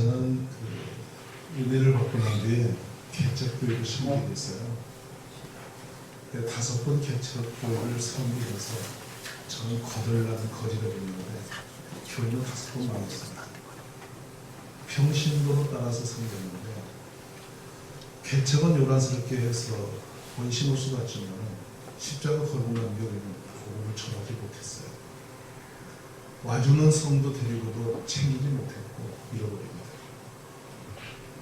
저는 은혜를 받고 난 뒤에 개척교회를 섬기게 됐어요. 5번 개척교회를 섬기면서 저는 거들나는 거지가 됐는데 교회는 5번 망했습니다. 평신도로 따라서 섬겼는데 개척은 요란스럽게 해서 원심을 쏟았지만 십자가 걸고 난 교회는 복음을 전하지 못했어요. 와주는 성도 데리고도 챙기지 못했고 잃어버립니다.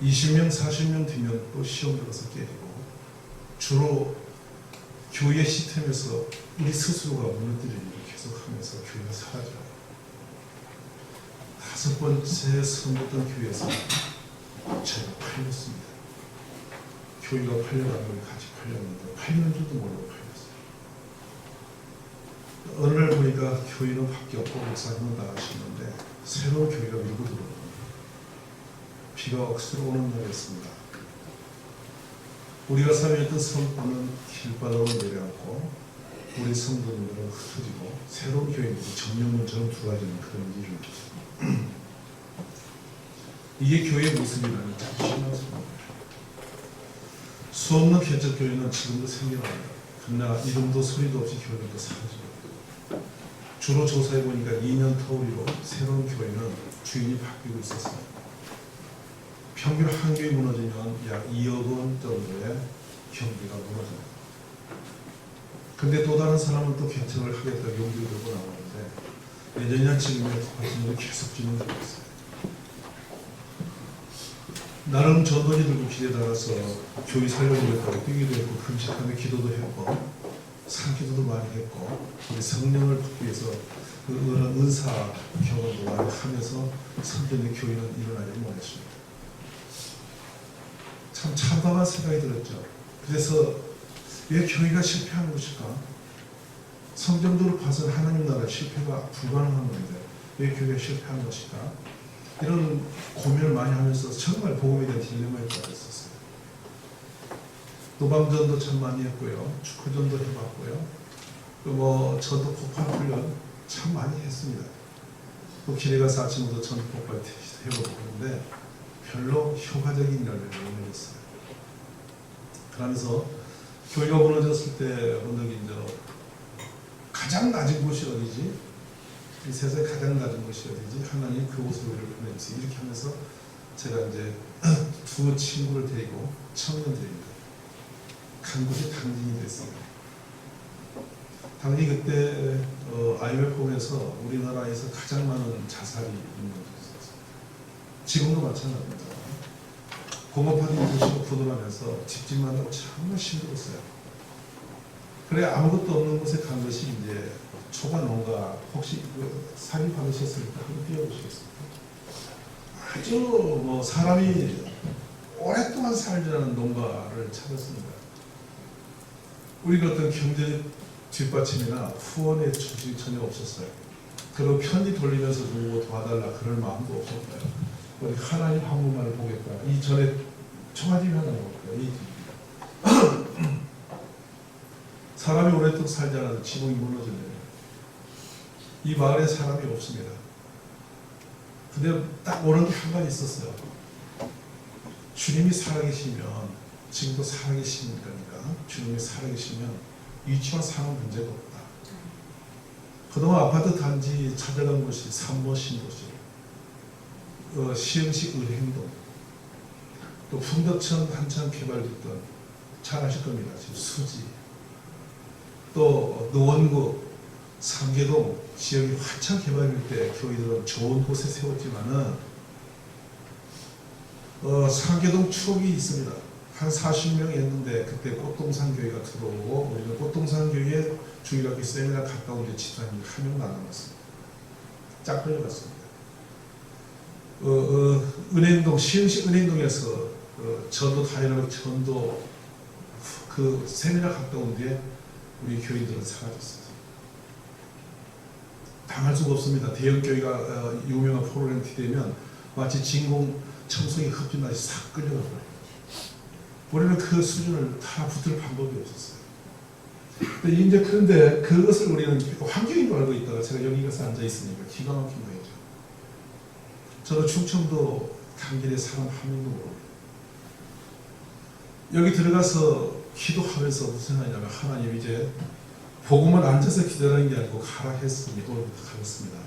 20명, 40명 뒤면 또 시험 들어서 깨지고 주로 교회 시스템에서 우리 스스로가 무너뜨리는 일을 계속하면서 교회가 사라져요. 5번째 섬겼던 교회에서 제가 팔렸습니다. 교회가 팔려가면 같이 팔렸는데 팔리는 줄도 모르고 팔렸어요. 어느 날 보니까 교회는 바뀌었고 목사님은 나가시는데 새로운 교회가 밀고 들어옵니다. 비가 억수로 오는 날이었습니다. 우리가 사모했던 성도는 길바닥으로 내려앉고 우리 성도들은 흩어지고 새로운 교회들이 정령문처럼 들어와지는 그런 일을 이게 교회의 모습이라는 참 실망스러운 거예요. 수없는 개척교회는 지금도 생겨납니다. 그러나 이름도 소리도 없이 교회도 사라지고 주로 조사해보니까 2년 터울이로 새로운 교회는 주인이 바뀌고 있었어요. 평균 한 교회 무너지면 약 2억 원 정도의 경비가 무너집니다. 근데 또 다른 사람은 또 개척을 하겠다 용기를 들고 나오는데 예전이나 지금이나 똑같은 일을 계속 진행되고 있어요. 나름 전돈이 들고 길에 나가서 교회 살려보겠다고 뛰기도 했고 금식하며 기도도 했고 산기도도 많이 했고 우리 성령을 받기 위해서 그 은사 경험도 많이 하면서 성전의 교회는 일어나지 못했습니다. 참 참담한 생각이 들었죠. 그래서 왜 교회가 실패하는 것일까? 성경도를 봐서 하나님 나라 실패가 불가능한 건데 왜 교회가 실패하는 것일까? 이런 고민을 많이 하면서 정말 복음에 대한 딜레마에 빠졌었어요. 도방전도 참 많이 했고요. 축구전도 해봤고요. 또 전도 폭발 훈련 참 많이 했습니다. 또 길에 가서 아침부터 전도 폭발 해보고 그런데 별로 효과적인 일을 못 했어요. 그러면서 교회가 무너졌을 때 언덕이 이제 가장 낮은 곳이 어디지? 이 세상에 가장 낮은 곳이 어디지? 하나님 그곳으로 우리를 보내주세요. 이렇게 하면서 제가 이제 2 친구를 데리고 청년들입니다. 간 곳이 당진이 됐어요. 당진이 그때 IMF 보면서 우리나라에서 가장 많은 자살이 있는 곳이었어요. 지금도 마찬가지입니다. 공업화된 도시로 부도나면서 집집마다 정말 힘들었어요. 그래 아무것도 없는 곳에 간 것이 이제 초과 농가 혹시 사기 받으셨을 때 한번 뛰어보시겠습니까? 아주 사람이 오랫동안 살자는 농가를 찾았습니다. 우리가 어떤 경제 뒷받침이나 후원의 조직이 전혀 없었어요. 그리고 편지 돌리면서 누구 도와달라 그럴 마음도 없었고요. 우리 하나님 한 분만을 보겠다. 이 전에 청아집이 하나 먹었고요. 사람이 오랫동안 살지 않아도 지붕이 무너지네요. 이 마을에 사람이 없습니다. 근데 딱 오는 게 한 가지 있었어요. 주님이 살아계시면 지금도 살아계시니까 주님이 살아계시면 위치와 상황 문제가 없다. 그동안 아파트 단지 찾아간 곳이 3번 신도시, 시흥시 의행동, 또 풍덕천 한참 개발됐던 잘 아실 겁니다. 지금 수지, 또 노원구, 상계동 지역이 한참 개발될 때 교회들은 좋은 곳에 세웠지만은 상계동 추억이 있습니다. 한 40명 했는데 그때 꽃동산 교회가 들어오고 우리는 꽃동산 교회에 주일학교 세미나 가까운 데 집사님이 한 명도 안 남았습니다. 짝 끌려갔습니다. 은행동 시흥시 은행동에서 전도 다이나믹 전도 그 세미나 가까운 데에 우리 교인들은 사라졌어요. 당할 수가 없습니다. 대형 교회가 유명한 프로그램이 되면 마치 진공 청소기 흡입하듯이 싹 끌려가고요. 우리는 그 수준을 다 붙을 방법이 없었어요. 그런데 그것을 우리는 환경인 줄 알고 있다가 제가 여기 가서 앉아 있으니까 기가 막힌 거죠. 저는 충청도 단결에 사람 한 명도 모릅니다. 여기 들어가서 기도하면서 무슨 하냐면 하나님 이제 복음을 앉아서 기도하는 게 아니고 가라 했으니 오늘부터 가겠습니다.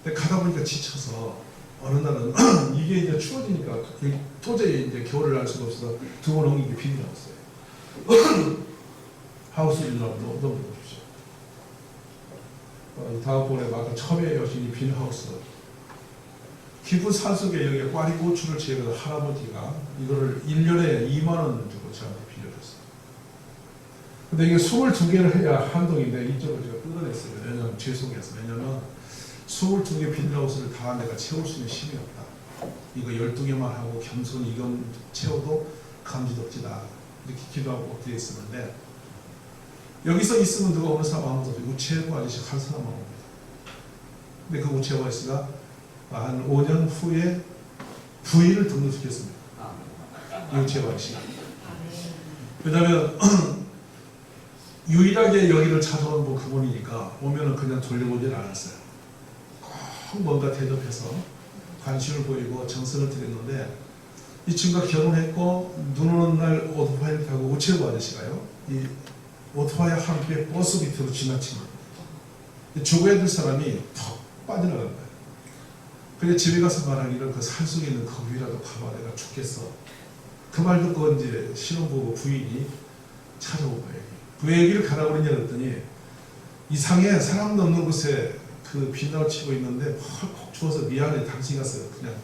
근데 가다 보니까 지쳐서 어느 날은 이게 이제 추워지니까 도저히 이제 겨울을 날 수가 없어서 두 번 옮기기 비밀이 없어요. 하우스 일라고 넘겨주십시오. 다음번에 막 처음에 여신이 빈 하우스. 깊은 산속에 여기에 꽈리고추를 지어서 할아버지가 이거를 1년에 2만 원 주고 저한테 빌려줬어요. 근데 이게 22개를 해야 한 동인데 이쪽을 제가 뜯어냈어요. 왜냐면 죄송해서. 왜냐면 22개 빈하우스를 다 내가 채울 수 있는 힘이 없다. 이거 12개만 하고 겸손히 이건 채워도 감지덕지다. 이렇게 기도하고 엎드려 있었는데 여기서 있으면 누가 오는 사람 아무도 없어요. 우체부 아저씨 한 사람만 옵니다. 근데 그 우체부 아저씨가 한 5년 후에 부인을 등록시켰습니다. 이 우체부 아저씨가. 왜냐하면 유일하게 여기를 찾아온 분 그분이니까 오면은 그냥 돌려보질 않았어요. 꼭 뭔가 대접해서 관심을 보이고 정성을 들였는데 이 친구가 결혼했고 눈 오는 날 오토바이를 타고 우체부 아저씨가요. 이 오토바이 함께 버스 밑으로 지나친 거예요. 죽어야 될 사람이 턱 빠져나간 거예요. 그래 집에 가서 말하기를 그 산속에 있는 거기라도 가봐 내가 죽겠어. 그 말 듣고 이제 신혼부부 부인이 찾아온 거예요. 왜 여기를 가라고 그러냐 그랬더니 이상해 사람도 없는 곳에 그 빈나를 치고 있는데 퍽퍽 추워서 미안해 당신이 가서 그냥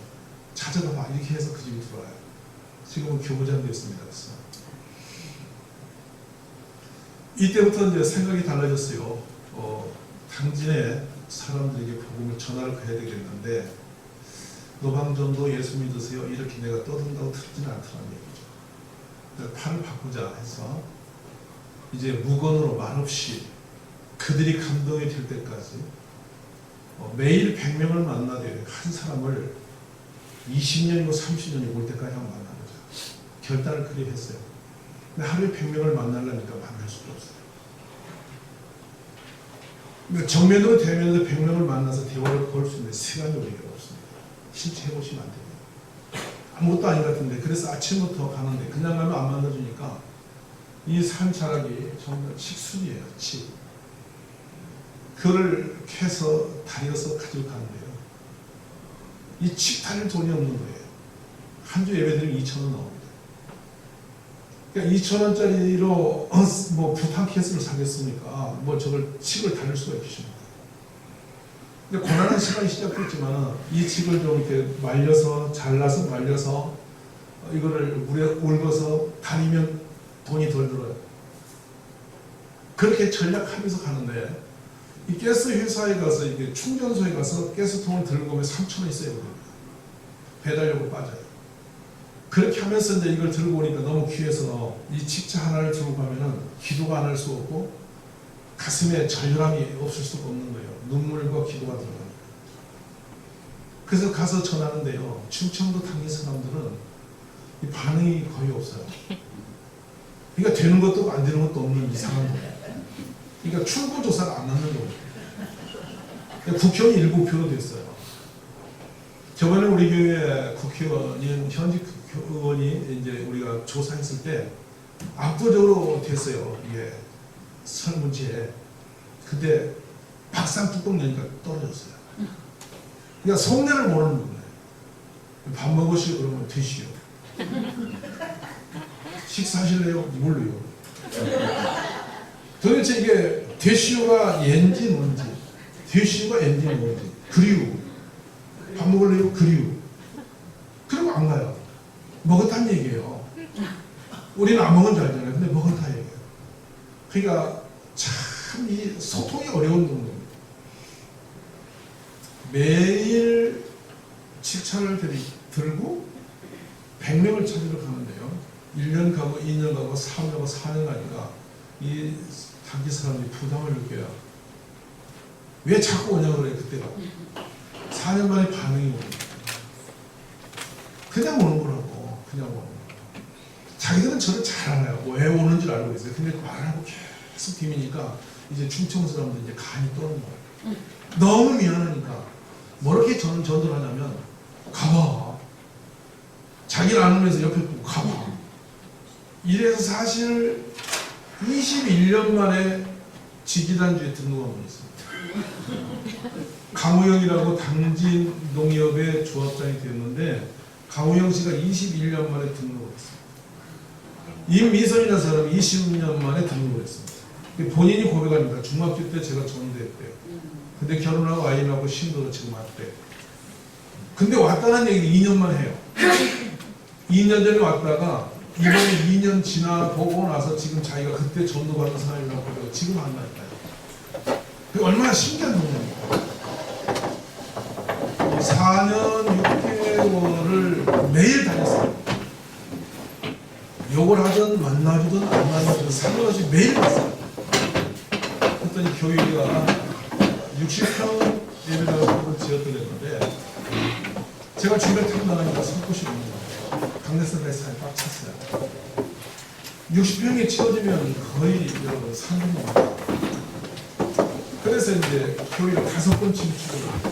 찾아가봐 이렇게 해서 그 집에 들어와요. 지금은 교부장 됐습니다. 그래서 이때부터 이제 생각이 달라졌어요. 당진에 사람들에게 복음을 전하러 가야 되겠는데 노방전도 예수 믿으세요 이렇게 내가 떠든다고 들지는 않더라는 얘기죠. 그래서 판을 바꾸자 해서 이제 무건으로 말없이 그들이 감동이 될 때까지 매일 100명을 만나되 한 사람을 20년이고 30년이 올 때까지 한번 만나보자. 결단을 그리 했어요. 근데 하루에 100명을 만나려니까 만날 수가 없어요. 그러니까 정면으로 대면으로 100명을 만나서 대화를 걸 수 있는 시간이 우리가 없습니다. 실제 해보시면 안 됩니다. 아무것도 아닌 것 같은데 그래서 아침부터 가는데 그냥 가면 안 만나주니까 이 산자락이 정말 칡순이에요. 칡. 그걸 캐서 다려서 가지고 가는데요. 이 칡 다릴 돈이 없는 거예요. 한 주 예배 드리면 2,000원 나옵니다. 그러니까 2,000원짜리로 뭐 부탄캐스를 사겠습니까? 뭐 저걸 칡을 다릴 수가 있겠습니까? 근데 고난한 시간이 시작됐지만 이 칡을 좀 이렇게 말려서 잘라서 말려서 이거를 물에 울거서 다리면 돈이 덜 들어요. 그렇게 전략하면서 가는데 이 가스 회사에 가서 이게 충전소에 가서 가스통을 들고 오면 3,000원 있어야 됩니다. 배달료가 빠져요. 그렇게 하면서 이제 이걸 들고 오니까 너무 귀해서 이 칙자 하나를 들고 가면은 기도가 안 할 수 없고 가슴에 절절함이 없을 수가 없는 거예요. 눈물과 기도가 들어가니까. 그래서 가서 전하는데요. 충청도 당진 사람들은 이 반응이 거의 없어요. 그러니까 되는 것도 안 되는 것도 없는 이상한 거예요. 그러니까 출구 조사를 안 하는 거예요. 국회의원이 7표로 됐어요. 저번에 우리 교회 국회의원, 현직 국회의원이 이제 우리가 조사했을 때 압도적으로 됐어요. 이게 설문지에. 근데 박상 뚜껑 여니까 떨어졌어요. 그러니까 속내를 모르는 거예요. 밥 먹으시오 그러면 드시오. 식사하실래요? 뭘로요? 도대체 이게 되시오가 엔지 뭔지, 되시오가 엔지 뭔지, 그리우. 밥 먹을래요? 그리우. 그리고 안 가요. 먹었다는 얘기예요. 우리는 안 먹은 줄 알잖아요. 근데 먹었다 얘기예요. 그러니까 참 이 소통이 어려운 정도입니다. 매일 칭찬을 들고 100명을 찾으러 가는데요. 1년 가고 2년 가고 3년 가고 4년 가니까 이 단기 사람들이 부담을 느껴요. 왜 자꾸 오냐고 그래요. 그때가 4년 만에 반응이 오는 거예요. 그냥 오는 거라고. 그냥 오는 거예요. 자기들은 저를 잘 알아요. 왜 오는 줄 알고 있어요. 근데 말하고 계속 비미니까 이제 충청 사람들 이제 간이 떠는 거예요. 너무 미안하니까 뭐 이렇게 저는 전도를 하냐면 가봐 자기 나누면서 옆에 보고 가봐. 이래서 사실 21년 만에 지기단주에 등록한 분 있습니다. 강우영이라고 당진 농협의 조합장이 되었는데 강우영 씨가 21년 만에 등록을 했습니다. 임미선이라는 사람이 20년 만에 등록을 했습니다. 본인이 고백합니다. 중학교 때 제가 전도했대요. 근데 결혼하고 아이 낳고 신도로 지금 왔대요. 근데 왔다는 얘기를 2년만 해요. 2년 전에 왔다가 이번에 2년 지나보고 나서 지금 자기가 그때 전도받은 사람이라고 그러고 지금 안 났다요. 그게 얼마나 신기한 동네입니까? 4년 6개월을 매일 다녔어요. 욕을 하든 만나주든 안 만나주든 상관없이 매일 갔어요. 그랬더니 교회가 60평 예배당을 지었더랬는데 제가 주변에 타고 나가니까 설 곳이 없는 거예요. 강대선에 살이 꽉 찼어요. 60평이 채워지면 거의 여러분 300만. 그래서 이제 교회를 5번 증축을 했죠.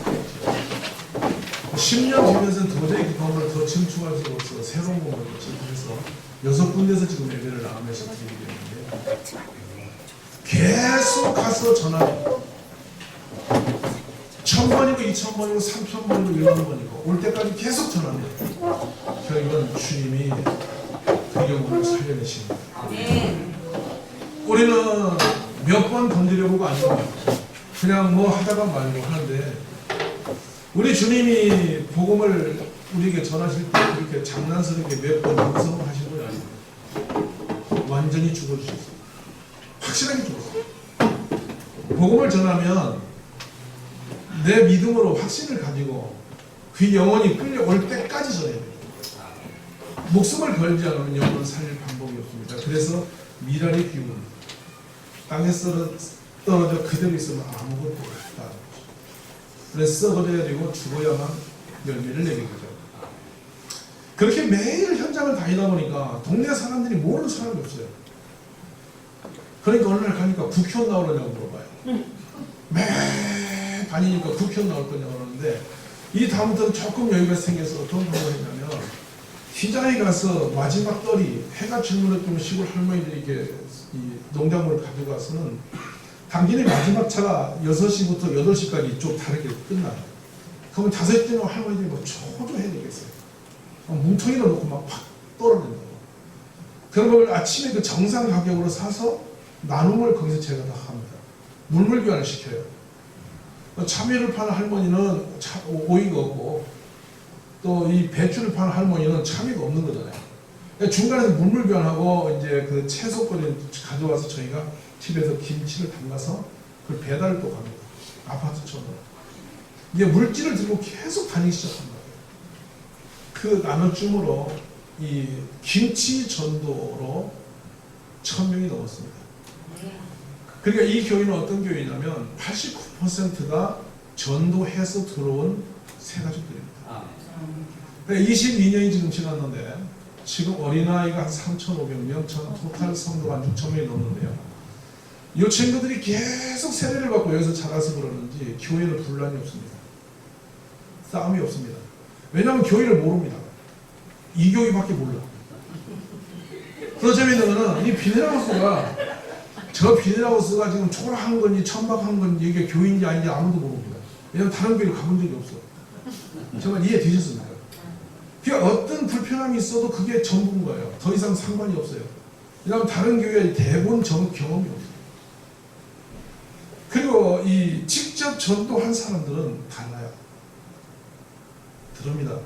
10년 뒤면서는 도저히 그 건물을 더 증축할 수가 없어서 새로운 건물을 증축해서 6군데서 지금 예배를 나가면서 드리게 되는데 계속 가서 전화해요. 1000번이고 2000번이고 3000번이고 10000번이고 올 때까지 계속 전화해요. 결국은 주님이 그 영혼을 살려내십니다. 우리는 몇 번 건드려보고 안 돼요. 그냥 뭐 하다가 말고 하는데 우리 주님이 복음을 우리에게 전하실 때 그렇게 장난스럽게 몇 번 용서하신 분이 아니에요. 완전히 죽어주셨어요. 확실하게 죽었어요. 복음을 전하면 내 믿음으로 확신을 가지고 그 영혼이 끌려올 때까지 전해야 돼요. 목숨을 걸지 않으면 영혼을 살릴 방법이 없습니다. 그래서 미랄의 기운 땅에 떨어져 그대로 있으면 아무것도 없다. 그래서 썩어져야 되고 죽어야만 열매를 내게 되죠. 그렇게 매일 현장을 다니다 보니까 동네 사람들이 모르는 사람이 없어요. 그러니까 어느 날 가니까 국회의원 나오려냐고 물어봐요. 매일 다니니까 국회의원 나올 거냐고 그러는데 이 다음부터는 조금 여유가 생겨서 어떤 방법을 했냐면 시장에 가서 마지막 떨이 해가 질문을 좀 시골 할머니들이 이렇게 이 농작물을 가져가서는 당신의 마지막 차가 6시부터 8시까지 좀 다르게 끝나요. 그러면 5시쯤에 할머니들이 뭐 초조해야 되겠어요. 뭉텅이를 놓고 막 팍 떨어낸다고. 그런 걸 아침에 그 정상 가격으로 사서 나눔을 거기서 제가 다 합니다. 물물 교환을 시켜요. 참외를 파는 할머니는 오이가 없고 또 이 배추를 파는 할머니는 참외가 없는 거잖아요. 중간에서 물물 교환하고 이제 그 채소거리를 가져와서 저희가 집에서 김치를 담가서 그걸 배달을 또 갑니다. 아파트처럼. 이게 물질을 들고 계속 다니기 시작한 거예요. 그 나눔쯤으로 이 김치 전도로 1000명이 넘었습니다. 그러니까 이 교회는 어떤 교회냐면 89%가 전도해서 들어온 새가족들입니다. 그러니까 22년이 지금 지났는데 지금 어린아이가 한 3,500명, 토탈 성도가 한 6,000명이 넘는데요. 이 친구들이 계속 세례를 받고 여기서 자라서 그러는지 교회는 분란이 없습니다. 싸움이 없습니다. 왜냐하면 교회를 모릅니다. 이 교회밖에 몰라. 더 재밌는 거는 이 비닐하우스가 저 비닐하우스가 지금 초라한 건지 천박한 건지 이게 교회인지 아닌지 아무도 모릅니다. 왜냐하면 다른 교회를 가본 적이 없어. 정말 이해되셨습니까? 그러니까 어떤 불편함이 있어도 그게 전부인 거예요. 더 이상 상관이 없어요. 왜냐하면 다른 교회에 대본 경험이 없어요. 그리고 이 직접 전도한 사람들은 달라요. 들읍니다.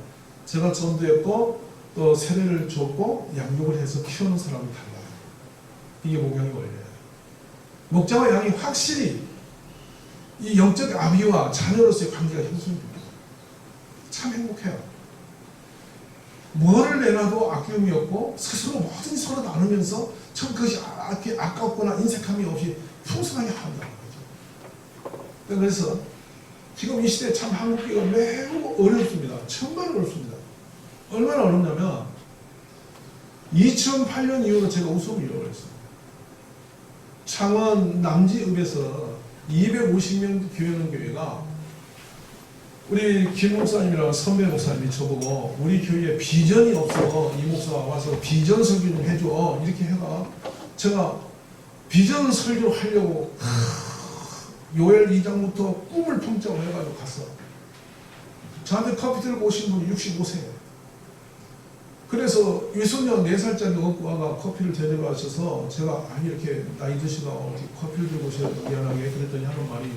제가 전도했고 또 세례를 줬고 양육을 해서 키우는 사람은 달라요. 이게 목양의 원리예요. 목자와 양이 확실히 이 영적 아비와 자녀로서의 관계가 형성이 됩니다. 참 행복해요. 뭐를 내놔도 아낌이 없고 스스로 뭐든지 서로 나누면서 참 그것이 아깝거나 인색함이 없이 풍성하게 한다는 거죠. 그래서 지금 이 시대에 참 한국교회가 매우 어렵습니다. 정말 어렵습니다. 얼마나 어렵냐면 2008년 이후로 제가 우수을 잃어버렸어요. 창원 남지읍에서 250명 교회는 교회가 우리 김 목사님이랑 선배 목사님이 저보고 우리 교회에 비전이 없어 이 목사가 와서 비전 설교 좀 해줘 이렇게 해가 제가 비전 설교 하려고 요엘 2장부터 꿈을 품자고 해가지고 갔어. 저한테 커피 들고 오신 분이 65세예요. 그래서 유소년 4살짜리 얻고 와가 커피를 데려가셔서 제가 이렇게 나이 드시고 커피를 들고 오셔서 미안하게 그랬더니 하는 말이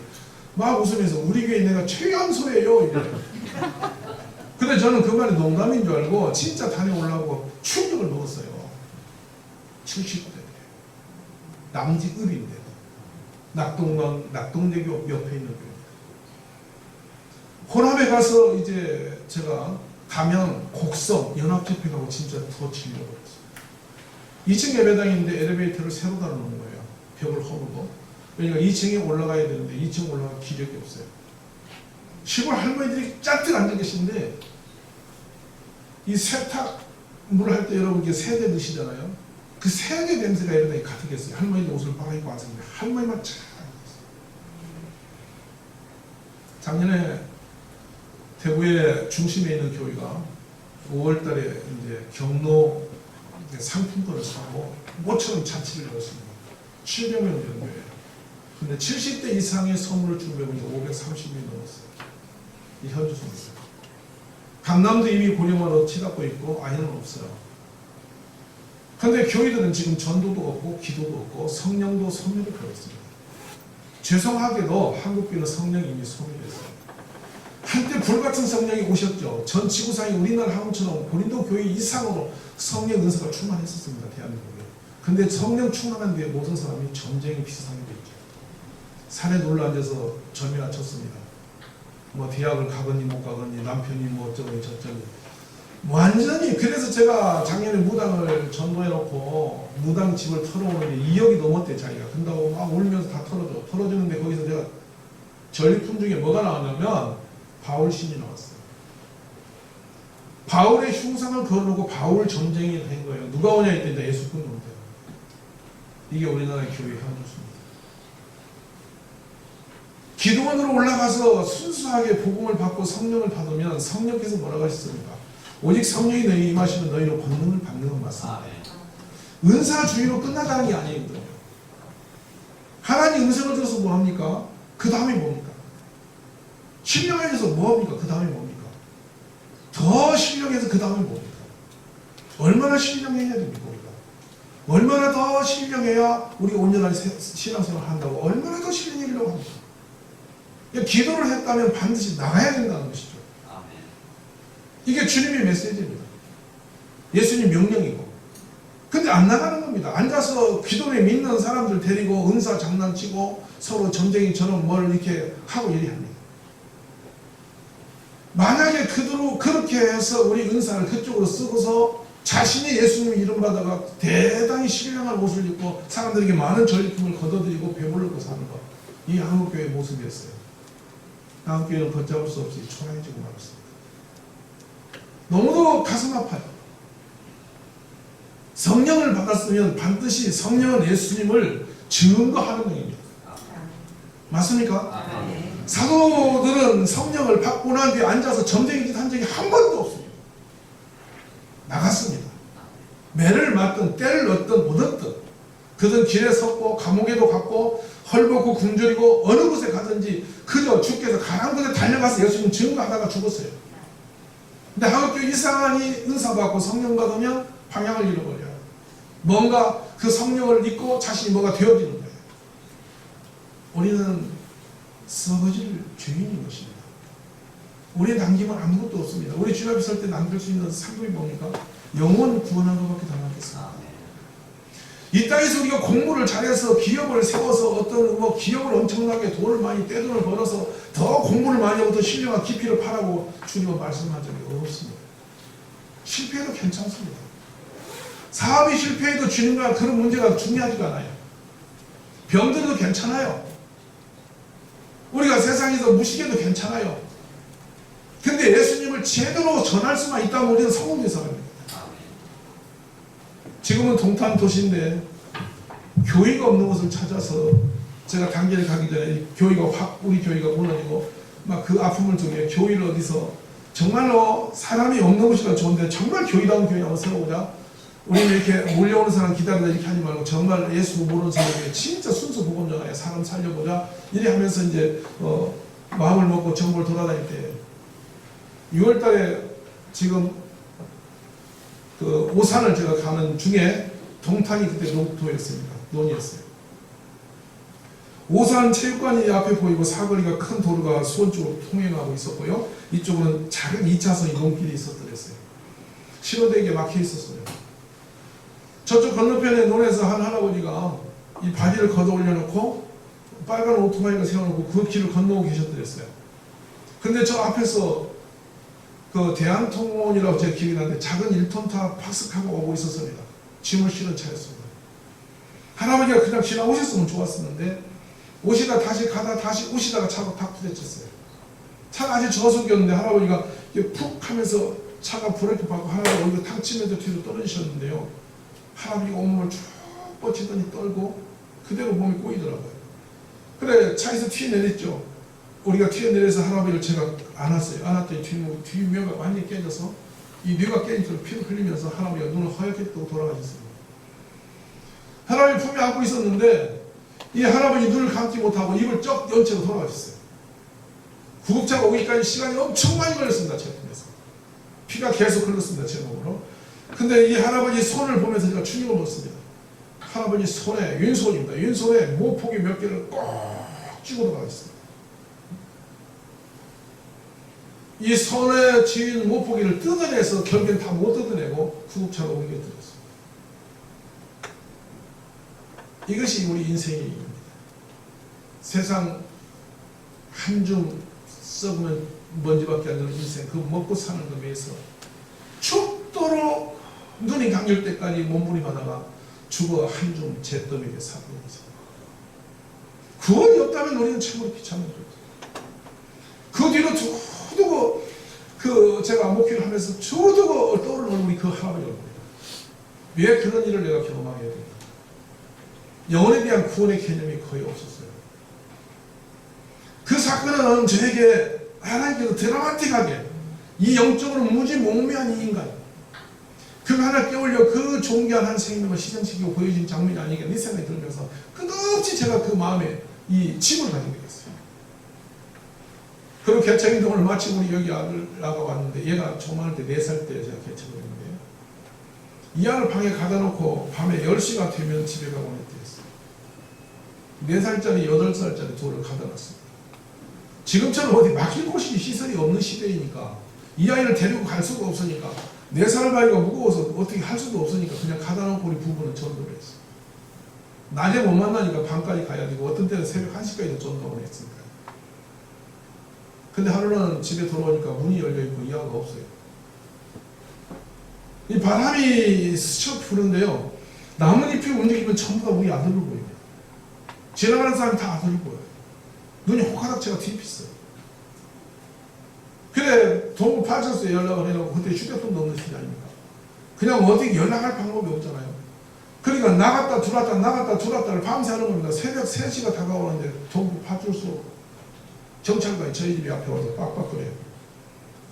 막 웃으면서 우리 교회 내가 최연소예요 이래. 근데 저는 그 말이 농담인 줄 알고 진짜 다녀오려고 충격을 먹었어요. 70대 남직읍인데도 낙동대교 옆에 있는 교회. 호남에 가서 이제 제가 가면 곡성 연합집회라고 진짜 더 질려버렸어요. 2층 예배당이 있는데 엘리베이터를 새로 달아놓은 거예요. 벽을 허물고. 그러니까 2층에 올라가야 되는데 2층 올라갈 기력이 없어요. 시골 할머니들이 짝짝 앉아 계신데 이 세탁 물 할 때 여러분 이게 세제 드시잖아요. 그 세제 냄새가 이러다 가득했어요. 할머니들 옷을 빨아입고 왔는데 할머니만 쫙 작년에 대구의 중심에 있는 교회가 5월달에 이제 경로 상품권을 사고 모처럼 잔치를 열었습니다. 700명 되는 교회예요. 근데 70대 이상의 선물을 준 배우니까 530명이 넘었어요. 이 현주소입니다. 강남도 이미 고령화로 치닫고 있고 아이는 없어요. 그런데 교회들은 지금 전도도 없고 기도도 없고 성령도 소멸을 하고 있습니다. 죄송하게도 한국교회는 성령이 이미 소멸했어요. 한때 불같은 성령이 오셨죠. 전 지구상에 우리나라 한국처럼 고린도 교회 이상으로 성령 은사가 충만했었습니다. 대한민국에. 근데 성령 충만한 뒤에 모든 사람이 전쟁에 비슷하게 됐죠. 산에 눌러앉아서 점이나 쳤습니다. 뭐 대학을 가거니 못 가거니 남편이 뭐 어쩌고니 저쩌고 완전히. 그래서 제가 작년에 무당을 전도해놓고 무당 집을 털어오는데 2억이 넘었대 자기가. 근다고 막 울면서 다 털어주는데 거기서 제가 전리품 중에 뭐가 나왔냐면 바울신이 나왔어요. 바울의 흉상을 걸어놓고 바울 전쟁이 된 거예요. 누가 오냐 했더니 예수꾼이 온대요. 이게 우리나라의 교회 현주소입니다. 기도원으로 올라가서 순수하게 복음을 받고 성령을 받으면 성령께서 뭐라고 하셨습니까? 오직 성령이 너희 임하시면 너희로 권능을 받는 건 맞습니다. 은사주의로 끝나가는 게 아니거든요. 하나님 음성을 들어서 뭐합니까? 그 다음에 뭡니까? 신령해서 뭐합니까? 그 다음에 뭡니까? 더 신령해서 그 다음에 뭡니까? 얼마나 신령해야 됩니까? 우리가? 얼마나 더 신령해야 우리 온전한 신앙생활을 한다고? 얼마나 더 신령해지려고 합니까? 기도를 했다면 반드시 나가야 된다는 것이죠. 이게 주님의 메시지입니다. 예수님 명령이고. 근데 안 나가는 겁니다. 앉아서 기도를 믿는 사람들 데리고 은사 장난치고 서로 전쟁이처럼 뭘 이렇게 하고 이래 합니다. 만약에 그대로 그렇게 해서 우리 은사를 그쪽으로 쓰고서 자신이 예수님 이름 받아가 대단히 신령한 옷을 입고 사람들에게 많은 전리품을 걷어들이고 배불르고 사는 것. 이 한국교회의 모습이었어요. 한국교회는 걷잡을 수 없이 초라해지고 말았습니다. 너무도 가슴 아파요. 성령을 받았으면 반드시 성령은 예수님을 증거하는 것입니다. 맞습니까? 사도들은 성령을 받고 난 뒤에 앉아서 점쟁이 짓 한 적이 한 번도 없습니다. 나갔습니다. 매를 맞든 때를 얻든 못 얻든 그든 길에 섰고 감옥에도 갔고 헐벗고 굶주리고 어느 곳에 가든지 그저 주께서 가난 곳에 달려가서 예수님 증거하다가 죽었어요. 근데 한국교회 이상하니 은사 받고 성령 받으면 방향을 잃어버려요. 뭔가 그 성령을 잊고 자신이 뭐가 되어지는 거예요. 우리는 썩어질 죄인인 것입니다. 우리의 남김은 아무것도 없습니다. 우리 주 앞에 설 때 남길 수 있는 상급이 뭡니까? 영혼 구원하는 것밖에 다 남겠습니다. 이 땅에서 우리가 공부를 잘해서 기업을 세워서 어떤 뭐 기업을 엄청나게 돈을 많이 떼돈을 벌어서 더 공부를 많이 하고 더 신령한 깊이를 파라고 주님은 말씀한 적이 없습니다. 실패해도 괜찮습니다. 사업이 실패해도 주님과 그런 문제가 중요하지가 않아요. 병들어도 괜찮아요. 우리가 세상에서 무식해도 괜찮아요. 근데 예수님을 제대로 전할 수만 있다면 우리는 성공된 사람입니다. 지금은 동탄 도시인데 교회가 없는 곳을 찾아서 제가 단계를 가기 전에 우리 교회가 무너지고 막 그 아픔을 통해 교회를 어디서 정말로 사람이 없는 곳이라 좋은데 정말 교회다운 교회 한번 세워보자. 우리는 이렇게 몰려오는 사람 기다리다 이렇게 하지 말고 정말 예수 모르는 사람에게 진짜 순수 복음 전하에 사람 살려보자. 이래 하면서 이제 마음을 먹고 전국을 돌아다닐 때 6월 달에 지금 그 오산을 제가 가는 중에 동탄이 그때 농토였습니다. 논이었어요. 오산 체육관이 앞에 보이고 사거리가 큰 도로가 수원 쪽으로 통행하고 있었고요. 이쪽은 작은 2차선이 농길이 있었더랬어요. 신호대기에 막혀 있었어요. 저쪽 건너편에 논에서 한 할아버지가 이 바지를 걷어 올려놓고 빨간 오토바이를 세워놓고 그 길을 건너고 계셨더랬어요. 근데 저 앞에서 그 대한통운이라고 제가 기억이 나는데 작은 1톤타 박스카가 오고 있었습니다. 짐을 실은 차였습니다. 할아버지가 그냥 지나오셨으면 좋았었는데 오시다 다시 가다 다시 오시다가 차가 탁 부딪혔어요. 차가 아주 저속이었는데 할아버지가 푹 하면서 차가 브레이크 밟고 할아버지가 얼굴 탁 치면서 뒤로 떨어지셨는데요. 할아버지가 온몸을 쭉 뻗치더니 떨고 그대로 몸이 꼬이더라고요. 그래 차에서 튀어내렸죠. 우리가 튀어내려서 할아버지를 제가 안았어요. 안았더니 뒷면가 완전히 깨져서 이 뇌가 깨지도록 피를 흘리면서 할아버지가 눈을 허옇게 뜨고 돌아가셨습니다. 할아버지 품에 안고 있었는데 이 할아버지 눈을 감지 못하고 입을 쩍 연 채로 돌아가셨어요. 구급차가 오기까지 시간이 엄청 많이 걸렸습니다. 제 품에서. 피가 계속 흘렀습니다. 제 몸으로. 근데 이 할아버지 손을 보면서 제가 충격을 먹습니다. 할아버지 손에, 왼손입니다. 왼손에 모폭이 몇 개를 꼭 쥐고 들어가 있습니다. 이 손에 쥐인 모폭이를 뜯어내서 결국엔 다 못 뜯어내고 구급차가 옮겨들었습니다. 이것이 우리 인생의 일입니다. 세상 한 줌 썩으면 먼지밖에 안 되는 인생, 그 먹고 사는 것 위해서 죽도록 눈이 감길 때까지 몸부림하다가 죽어 한 줌 잿더미에 사는 거죠. 구원이 없다면 우리는 참으로 비참한 거죠. 그 뒤로 두두고 제가 목회를 하면서 두두고 떠오르는 우리 그 할아버지를 봅니다. 왜 그런 일을 내가 경험하게 됐나? 영혼에 대한 구원의 개념이 거의 없었어요. 그 사건은 저에게 하나님께서 드라마틱하게 이 영적으로 무지몽매한 이 인간 그 하나 깨우려 그 존귀한 한 생명을 희생시키고 보여진 장면이 아니겠나 이 생각이 들면서 끝없이 제가 그 마음에 이 짐을 가지게 됐어요. 그리고 개척운동을 마치고 우리 여기 아들아가 왔는데 얘가 조만할 때 4살 때 제가 개척을 했는데 이 아을 방에 가다 놓고 밤에 10시가 되면 집에 가고 했대요. 4살짜리 8살짜리 둘을 가다 놨습니다. 지금처럼 어디 막힐 곳이 시설이 없는 시대이니까 이 아이를 데리고 갈 수가 없으니까 4살 바위가 무거워서 어떻게 할 수도 없으니까 그냥 가다 놓고 우리 부부는 전도를 했어요. 낮에 못 만나니까 밤까지 가야 되고 어떤 때는 새벽 1시까지도 전도를 했으니까. 근데 하루는 집에 돌아오니까 문이 열려있고 이 아가 없어요. 이 바람이 스쳐 부는데요. 나뭇잎이 움직이면 전부 다 우리 아들을 보여요. 지나가는 사람이 다 아들을 보여요. 눈이 호가닥제가 뒤집혔어요. 그래 동부파출소에 연락을 해놓고 그때 휴대폰도 없는 시대 아닙니까? 그냥 어디 연락할 방법이 없잖아요. 그러니까 나갔다 들어왔다를 밤새 하는 겁니다. 새벽 3시가 다가오는데 동부파출소 경찰관이 저희 집에 앞에 와서 빡빡거려요.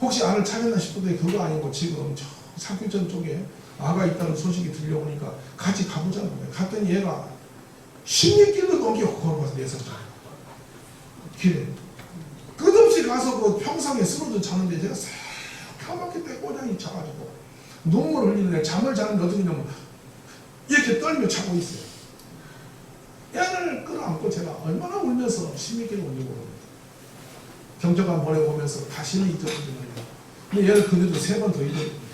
혹시 아를 찾았나 싶은데 그거 아니고 지금 저 상규천 쪽에 아가 있다는 소식이 들려오니까 같이 가보자는 거예요. 갔더니 얘가 16km 넘게 걸어가서 4살짜리 길에 끝없이 가서 그 평상에 쓰러져 자는데 제가 새까맣게 때 꼬장이 차가지고 눈물을 흘리는데 잠을 자는데 어떻게 하냐면 이렇게 떨며 자고 있어요. 애를 끌어안고 제가 얼마나 울면서 16km 올리고 경찰관 보내보면서 다시는 잊어버리지 말자. 근데 얘를 그래도 3번 더 잊어버립니다.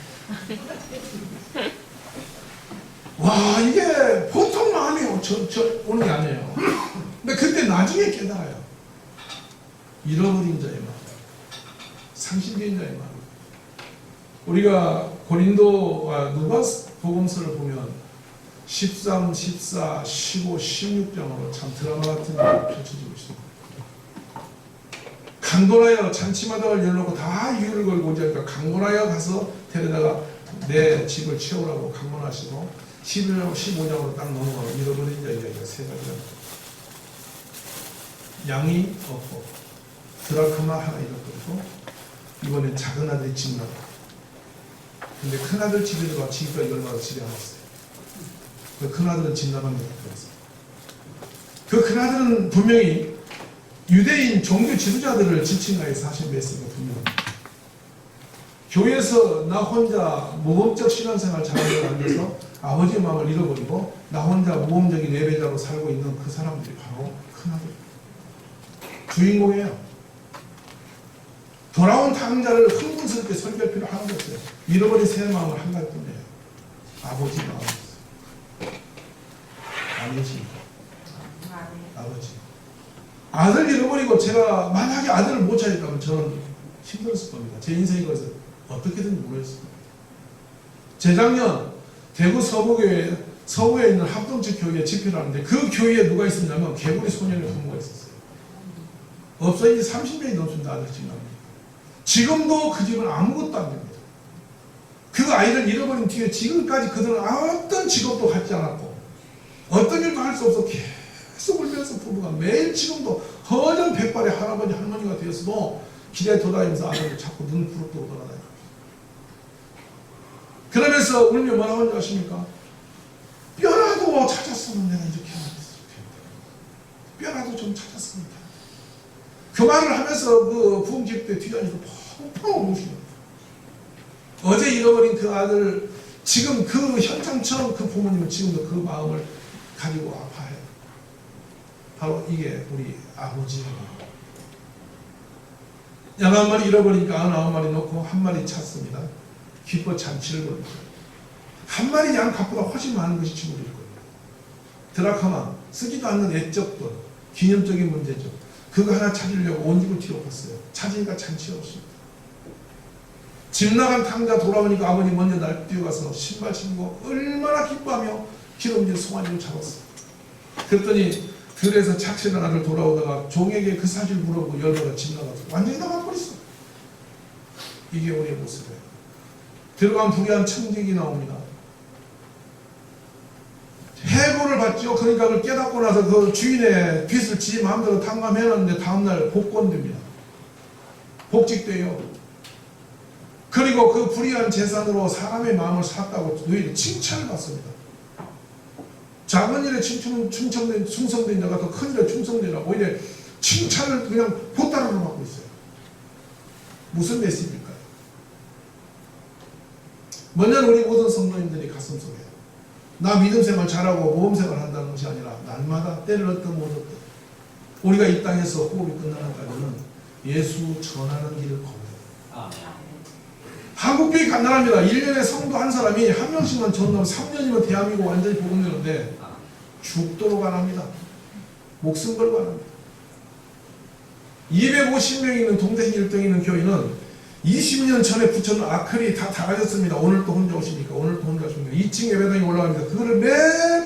와 이게 보통 마음이 오는 게 아니에요. 근데 그때 나중에 깨달아요. 잃어버린 자의 마음, 상실된 자의 마음. 우리가 고린도와 누가복음서를 보면 13, 14, 15, 16장으로 참 드라마 같은 일이 펼쳐지고 있습니다. 강도라여 잔치마당을 열놓고 다 이유를 걸고 오지 않으니까 강도라여 가서 데려다가 내 집을 채우라고 강론하시고 11장, 15장으로 딱 넘어가고 잃어버린 자 이야기가 3가지가 양이 없고 드라크마 하나 잃어버리고 이번엔 작은 아들이 집 나가. 근데 큰 아들 집에 들어가 지금까지 얼마나 집에 안 왔어요. 그 큰 아들은 집 나간 데 갔다 왔어요. 그 큰 아들은 분명히 유대인 종교 지도자들을 지칭하에 사실 맺으니까 분명합니다. 교회에서 나 혼자 모범적 신앙생활 잘하지 않아서 아버지의 마음을 잃어버리고 나 혼자 모범적인 예배자로 살고 있는 그 사람들이 바로 큰아들 주인공이에요. 돌아온 탕자를 흥분스럽게 설교할 필요 하나도 없어요. 잃어버린 새 마음을 한 가지 뿐이에요. 아버지 마음이었어요. 아니십니까? 아버지. 아들 잃어버리고 제가 만약에 아들을 못 찾았다면 저는 힘들었을 겁니다. 제 인생이 그래서 어떻게든 모르겠습니다. 재작년 대구 서구에 있는 합동적 교회 집회를 하는데 그 교회에 누가 있었냐면 개구리 소년의 부모가 있었어요. 없어진 지 30년이 넘습니다. 아들 집 나옵니다. 지금도 그 집은 아무것도 안 됩니다. 그 아이를 잃어버린 뒤에 지금까지 그들은 어떤 직업도 갖지 않았고 어떤 일도 할 수 없어 계속 울면서 부부가 매일 지금도 허전 백발의 할아버지 할머니가 되었어도 길에 돌아다니면서 아들을 자꾸 눈 부릅뜨고 돌아다닙니다. 그러면서 울며 뭐라고 하는지 아십니까? 뼈라도 찾았으면 내가 이렇게 하겠어. 뼈라도 좀 찾았으면 좋겠다. 그 말을 하면서 그 부흥집 때 뒤다니면서 펑펑 우시는 어제 잃어버린 그 아들 지금 그 현장처럼 그 부모님은 지금도 그 마음을 가지고 아파해요. 바로 이게 우리 아버지예요. 양 한 마리 잃어버리니까 99마리 놓고 한 마리 찾습니다. 기뻐 잔치를 벌입니다. 한 마리 양 값보다 훨씬 많은 것이 지불일 거예요. 드라크마, 쓰지도 않는 애적 돈, 기념적인 문제죠. 그거 하나 찾으려고 온 집을 뒤엎었어요. 찾으니까 잔치가 없습니다. 집 나간 탕자 돌아오니까 아버지 먼저 날 뛰어가서 신발 신고 얼마나 기뻐하며 기름진 송아지를 잡았어요. 그랬더니 들에서 착실한 아들 돌아오다가 종에게 그 사실 물어보고 열받아 집 나가서 완전히 나가버렸어. 이게 우리의 모습이에요. 들어가면 불의한 청직이 나옵니다. 해고를 받죠. 그러니까 그걸 깨닫고 나서 그 주인의 빚을 지 마음대로 탕감해놨는데 다음날 복권됩니다. 복직돼요. 그리고 그 불의한 재산으로 사람의 마음을 샀다고 너희들 칭찬을 받습니다. 작은 일에 충성된 자가 더 큰 일에 충성되라고 오히려 칭찬을 그냥 보따리로 받고 있어요. 무슨 메시지일까요? 먼저 우리 모든 성도님들이 가슴속에 나 믿음생활 잘하고 모험생활 한다는 것이 아니라 날마다 때를 얻든 못 얻든 우리가 이 땅에서 호흡이 끝나는 까지는 예수 전하는 길을 걷는 한국교회 간단합니다. 1년에 성도 한 사람이 한 명씩만 전도하면 3년이면 대한민국 완전히 복음되는데 죽도록 안 합니다. 목숨 걸고 안 합니다. 250명 있는 동대신 1등 있는 교회는 20년 전에 붙여놓은 아클이 다 닳아졌습니다. 오늘 또 혼자 오십니까? 오늘 또 혼자 오십니까? 2층 예배당에 올라갑니다. 그거를 매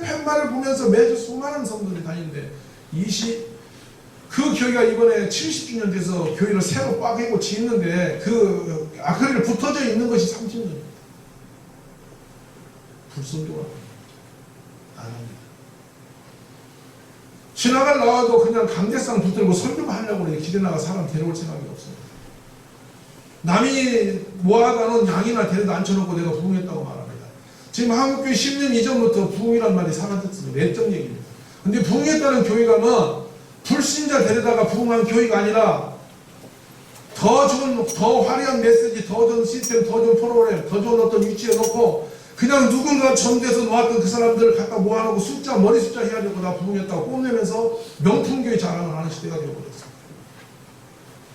팻말을 보면서 매주 수많은 성도들이 다니는데 그 교회가 이번에 70주년 돼서 교회를 새로 빠개고 짓는데 그 아크릴 붙어져 있는 것이 30년입니다. 불순교가 안 합니다. 신학을 나와도 그냥 강대상 붙들고 설교만 하려고 길에 나가 사람 데려올 생각이 없어요. 남이 모아가는 양이나 데려다 앉혀놓고 내가 부흥했다고 말합니다. 지금 한국교회 10년 이전부터 부흥이란 말이 사라졌습니다. 내적 얘기입니다. 근데 부흥했다는 교회가 뭐 불신자 데려다가 부흥한 교회가 아니라 더 좋은, 더 화려한 메시지, 더 좋은 시스템, 더 좋은 프로그램, 더 좋은 어떤 위치에 놓고 그냥 누군가 전대에서 놓았던 그 사람들을 갖다 모아놓고 숫자, 머리 숫자 해야 되고 나 부흥했다고 뽐내면서 명품교회 자랑을 하는 시대가 되어버렸습니다.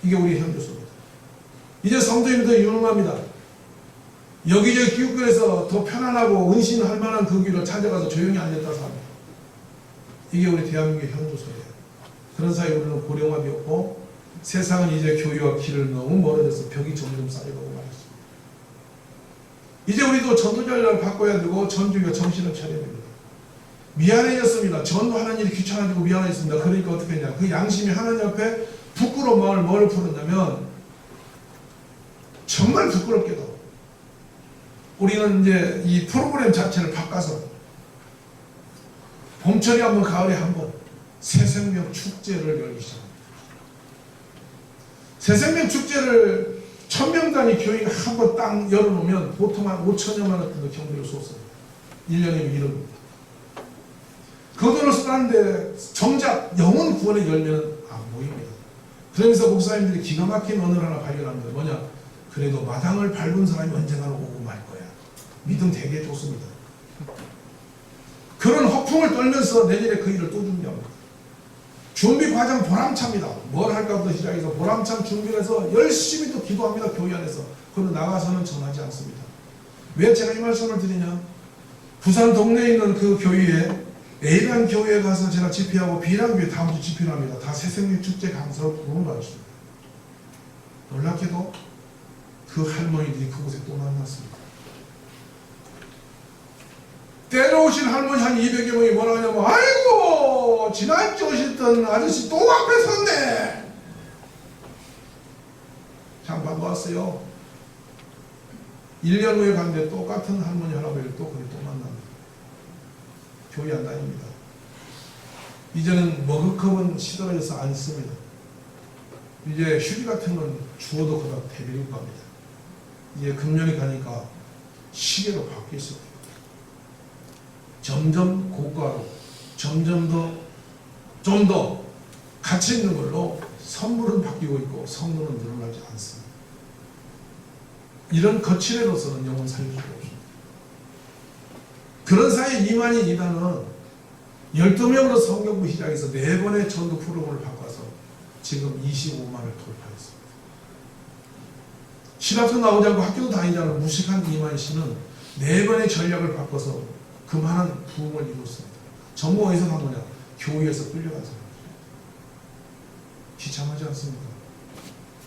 이게 우리 현주소입니다. 이제 성도님들 유능합니다. 여기저기 기웃거려서 더 편안하고 은신할 만한 그 길을 찾아가서 조용히 앉았다 삽니다. 이게 우리 대한민국의 현주소예요. 그런 사이에 우리는 고령화되었고 없고 세상은 이제 교회와 길을 너무 멀어져서 벽이 점점 쌓여가고 말았습니다. 이제 우리도 전도자를 바꿔야 되고 전주가 정신을 차려야 됩니다. 미안해졌습니다. 전도하는 일이 귀찮아지고 미안해졌습니다. 그러니까 어떻게 했냐. 그 양심이 하나님 앞에 부끄러운 마음을 뭘 풀었냐면 정말 부끄럽게도 우리는 이제 이 프로그램 자체를 바꿔서 봄철에 한 번, 가을에 한 번 새생명 축제를 열기 시작합니다. 새생명 축제를 1000명 단위 교회가 한 번 딱 열어놓으면 보통 한 5천여만 원 정도 경비를 쏟습니다. 1년이면 1억입니다. 그 돈을 쓰는데 정작 영혼 구원의 열매는 안 보입니다. 그러면서 목사님들이 기가 막힌 언어를 하나 발견합니다. 뭐냐? 그래도 마당을 밟은 사람이 언젠가는 오고 말 거야. 믿음 되게 좋습니다. 그런 허풍을 떨면서 내년에 그 일을 또 준비합니다. 준비 과정 보람찹니다. 뭘 할까부터 시작해서 보람찬 준비를 해서 열심히 또 기도합니다. 교회 안에서. 그러나 나가서는 전하지 않습니다. 왜 제가 이 말씀을 드리냐? 부산 동네에 있는 그 교회에 A란 교회에 가서 제가 집회하고 B란 교회 다음 주 집회를 합니다. 다 새생명 축제 강사로 부름을 받았습니다. 놀랍게도 그 할머니들이 그곳에 또 만났습니다. 때려오신 할머니 한 200여 명이 뭐라 하냐면, 아이고 지난주 오셨던 아저씨 또 앞에 섰네. 잠깐 왔어요. 1년 후에 갔는데 똑같은 할머니 할아버지를 또 거기 또 만납니다. 교회 안 다닙니다. 이제는 머그컵은 시들어져서 안 씁니다. 이제 휴지 같은 건 주워도 그다 대비리고 갑니다. 이제 금년에 가니까 시계로 바뀌어 있습니다. 점점 고가로, 점점 더, 좀 더 가치 있는 걸로 선물은 바뀌고 있고 성능은 늘어나지 않습니다. 이런 거칠애로서는 영혼 살릴 수가 없습니다. 그런 사이에 이만희 이단은 12명으로 성경부 시작해서 4번의 전도 프로그램을 바꿔서 지금 25만을 돌파했습니다. 신학도 나오지 않고 학교도 다니지 않은 무식한 이만희 씨는 4번의 전략을 바꿔서 그만한 부흥을 이뤘습니다. 전부 어디서 간 거냐? 교회에서 끌려간 사람입니다. 비참하지 않습니까?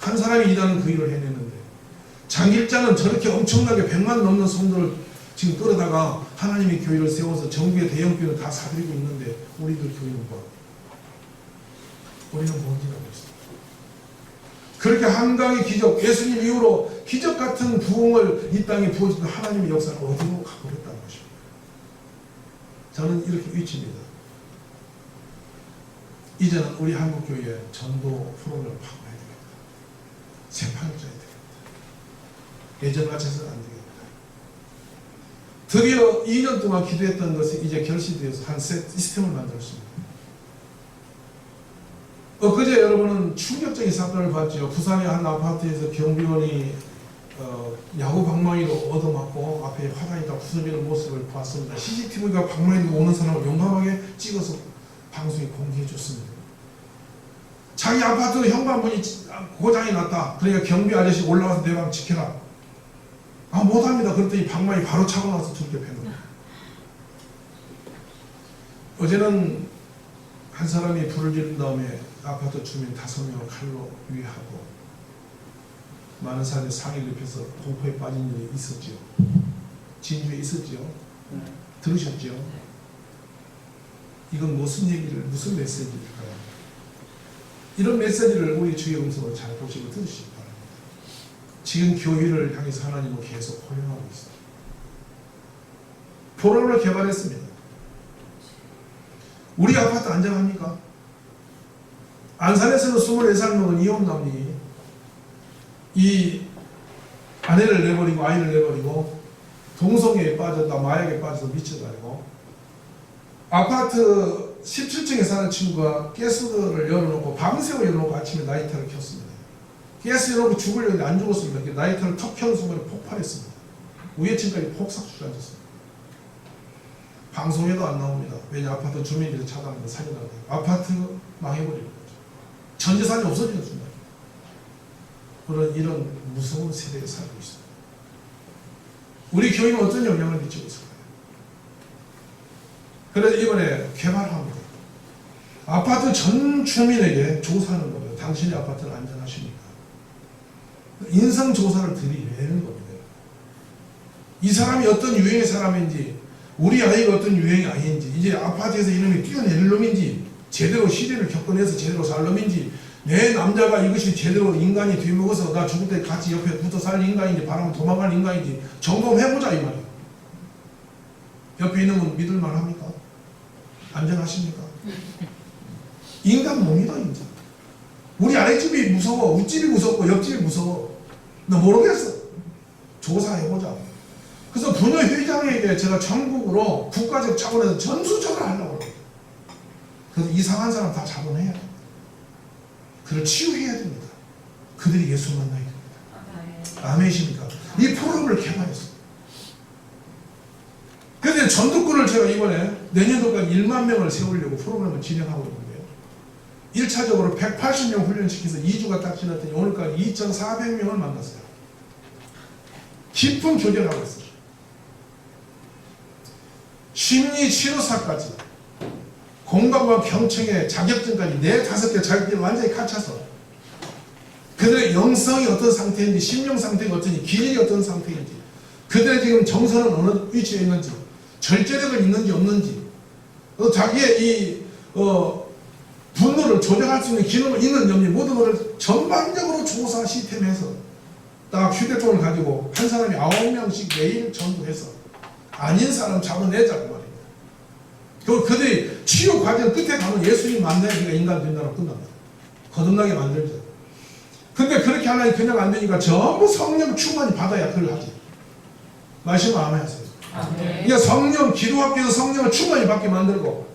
한 사람이 이단은 그 일을 해냈는데 장길자는 저렇게 엄청나게 100만 넘는 성도를 지금 끌어다가 하나님의 교회를 세워서 전국의 대형 교회를 다 사들이고 있는데 우리들 교회는 뭐? 우리는 뭔지라고 있습니다. 그렇게 한강의 기적, 예수님 이후로 기적 같은 부흥을 이 땅에 부어주던 하나님의 역사를 어디로 가버렸다는 것입니다. 저는 이렇게 외칩니다. 이제는 우리 한국교회에 전도 프로그램을 바꿔야 됩니다. 새판을 짜야 됩니다. 예전같이 해서는 안 됩니다. 드디어 2년 동안 기도했던 것이 이제 결실되어서 한 시스템을 만들었습니다. 엊그제 여러분은 충격적인 사건을 봤죠. 부산의 한 아파트에서 경비원이 야구 방망이로 얻어맞고 앞에 화단이 다 부서지는 모습을 봤습니다. CCTV가 방망이로 오는 사람을 용감하게 찍어서 방송에 공개해 줬습니다. 자기 아파트 현관문이 고장이 났다. 그러니까 경비 아저씨 올라와서 내 방 지켜라. 아, 못합니다. 그랬더니 방망이 바로 차고 나와서 저렇게 패는 거예요. 어제는 한 사람이 불을 지른 다음에 아파트 주민 5명을 칼로 위해하고 많은 사람들이 상해를 입혀서 공포에 빠진 일이 있었죠. 진주에 있었죠. 들으셨죠? 이건 무슨 얘기를, 무슨 메시지일까요? 이런 메시지를 우리 주의 음성으로 잘 보시고 들으시기 바랍니다. 지금 교회를 향해서 하나님은 계속 호령하고 있습니다. 프로그램을 개발했습니다. 우리 아파트 안정합니까? 안산에서는 24살 먹은 이혼남이 이 아내를 내버리고 아이를 내버리고 동성애에 빠졌다, 마약에 빠져서 미쳐가지고 아파트 17층에 사는 친구가 가스를 열어놓고 밤새워 열어놓고 아침에 나이터를 켰습니다. 가스 열어놓고 죽으려는데 안 죽었습니다. 나이터를 턱 켜는 순간에 폭발했습니다. 우회층까지 폭삭 주저앉았습니다. 방송에도 안 나옵니다. 왜냐? 아파트 주민들이 찾아가면서 살려달라고. 아파트 망해버리는 거죠. 전 재산이 없어지는 순간. 이런 무서운 세대에 살고 있습니다. 우리 교회는 어떤 영향을 미치고 있을까요? 그래서 이번에 개발합니다. 아파트 전 주민에게 조사하는 거예요. 당신의 아파트는 안전하십니까? 인성조사를 드리는 겁니다. 이 사람이 어떤 유형의 사람인지, 우리 아이가 어떤 유형의 아이인지, 이제 아파트에서 이놈이 뛰어내릴 놈인지, 제대로 시대를 겪어내서 제대로 살 놈인지, 내 남자가 이것이 제대로 인간이 뒤먹어서 나 죽을 때 같이 옆에 붙어 살 인간인지, 바람을 도망갈 인간인지 점검해보자 이 말이에요. 옆에 있는 분 믿을만 합니까? 안전하십니까? 인간 몸이다 인자. 우리 아랫집이 무서워, 윗집이 무섭고 옆집이 무서워. 너 모르겠어. 조사해보자. 그래서 부녀 회장에게 제가 전국으로 국가적 차원에서 전수조를 하려고 합니다. 그래서 이상한 사람 다 잡아내야 됩니다. 그를 치유해야 됩니다. 그들이 예수 만나야 됩니다. 아멘이십니까? 이 프로그램을 개발했어요. 그런데 전도권을 제가 이번에 내년도까지 1만 명을 세우려고 프로그램을 진행하고 있는데요. 1차적으로 180명 훈련시켜서 2주가 딱 지났더니 오늘까지 2,400명을 만났어요. 깊은 교제를 하고 있어요. 심리 치료사까지 공감과 경청의 자격증까지 4-5개 자격증을 완전히 갖춰서 그들의 영성이 어떤 상태인지, 심령 상태가 어떤지, 기질이 어떤 상태인지, 그들의 지금 정서는 어느 위치에 있는지, 절제력은 있는지 없는지, 자기의 이 분노를 조절할 수 있는 기능을 있는지 없는지 모든 것을 전반적으로 조사 시스템에서 딱 휴대폰을 가지고 한 사람이 9명씩 매일 전도해서 아닌 사람 잡아내자고 말입니다. 그들이 치유 과정 끝에 가면 예수님 만나야 네가 인간 된다고 끝납니다. 거듭나게 만들죠. 근데 그렇게 하나니 그냥 안 되니까 전부 성령 충만히 받아야 그걸 하지. 말씀 아멘 하세요. 그러니까 성령, 기도학교에서 성령을 충만히 받게 만들고,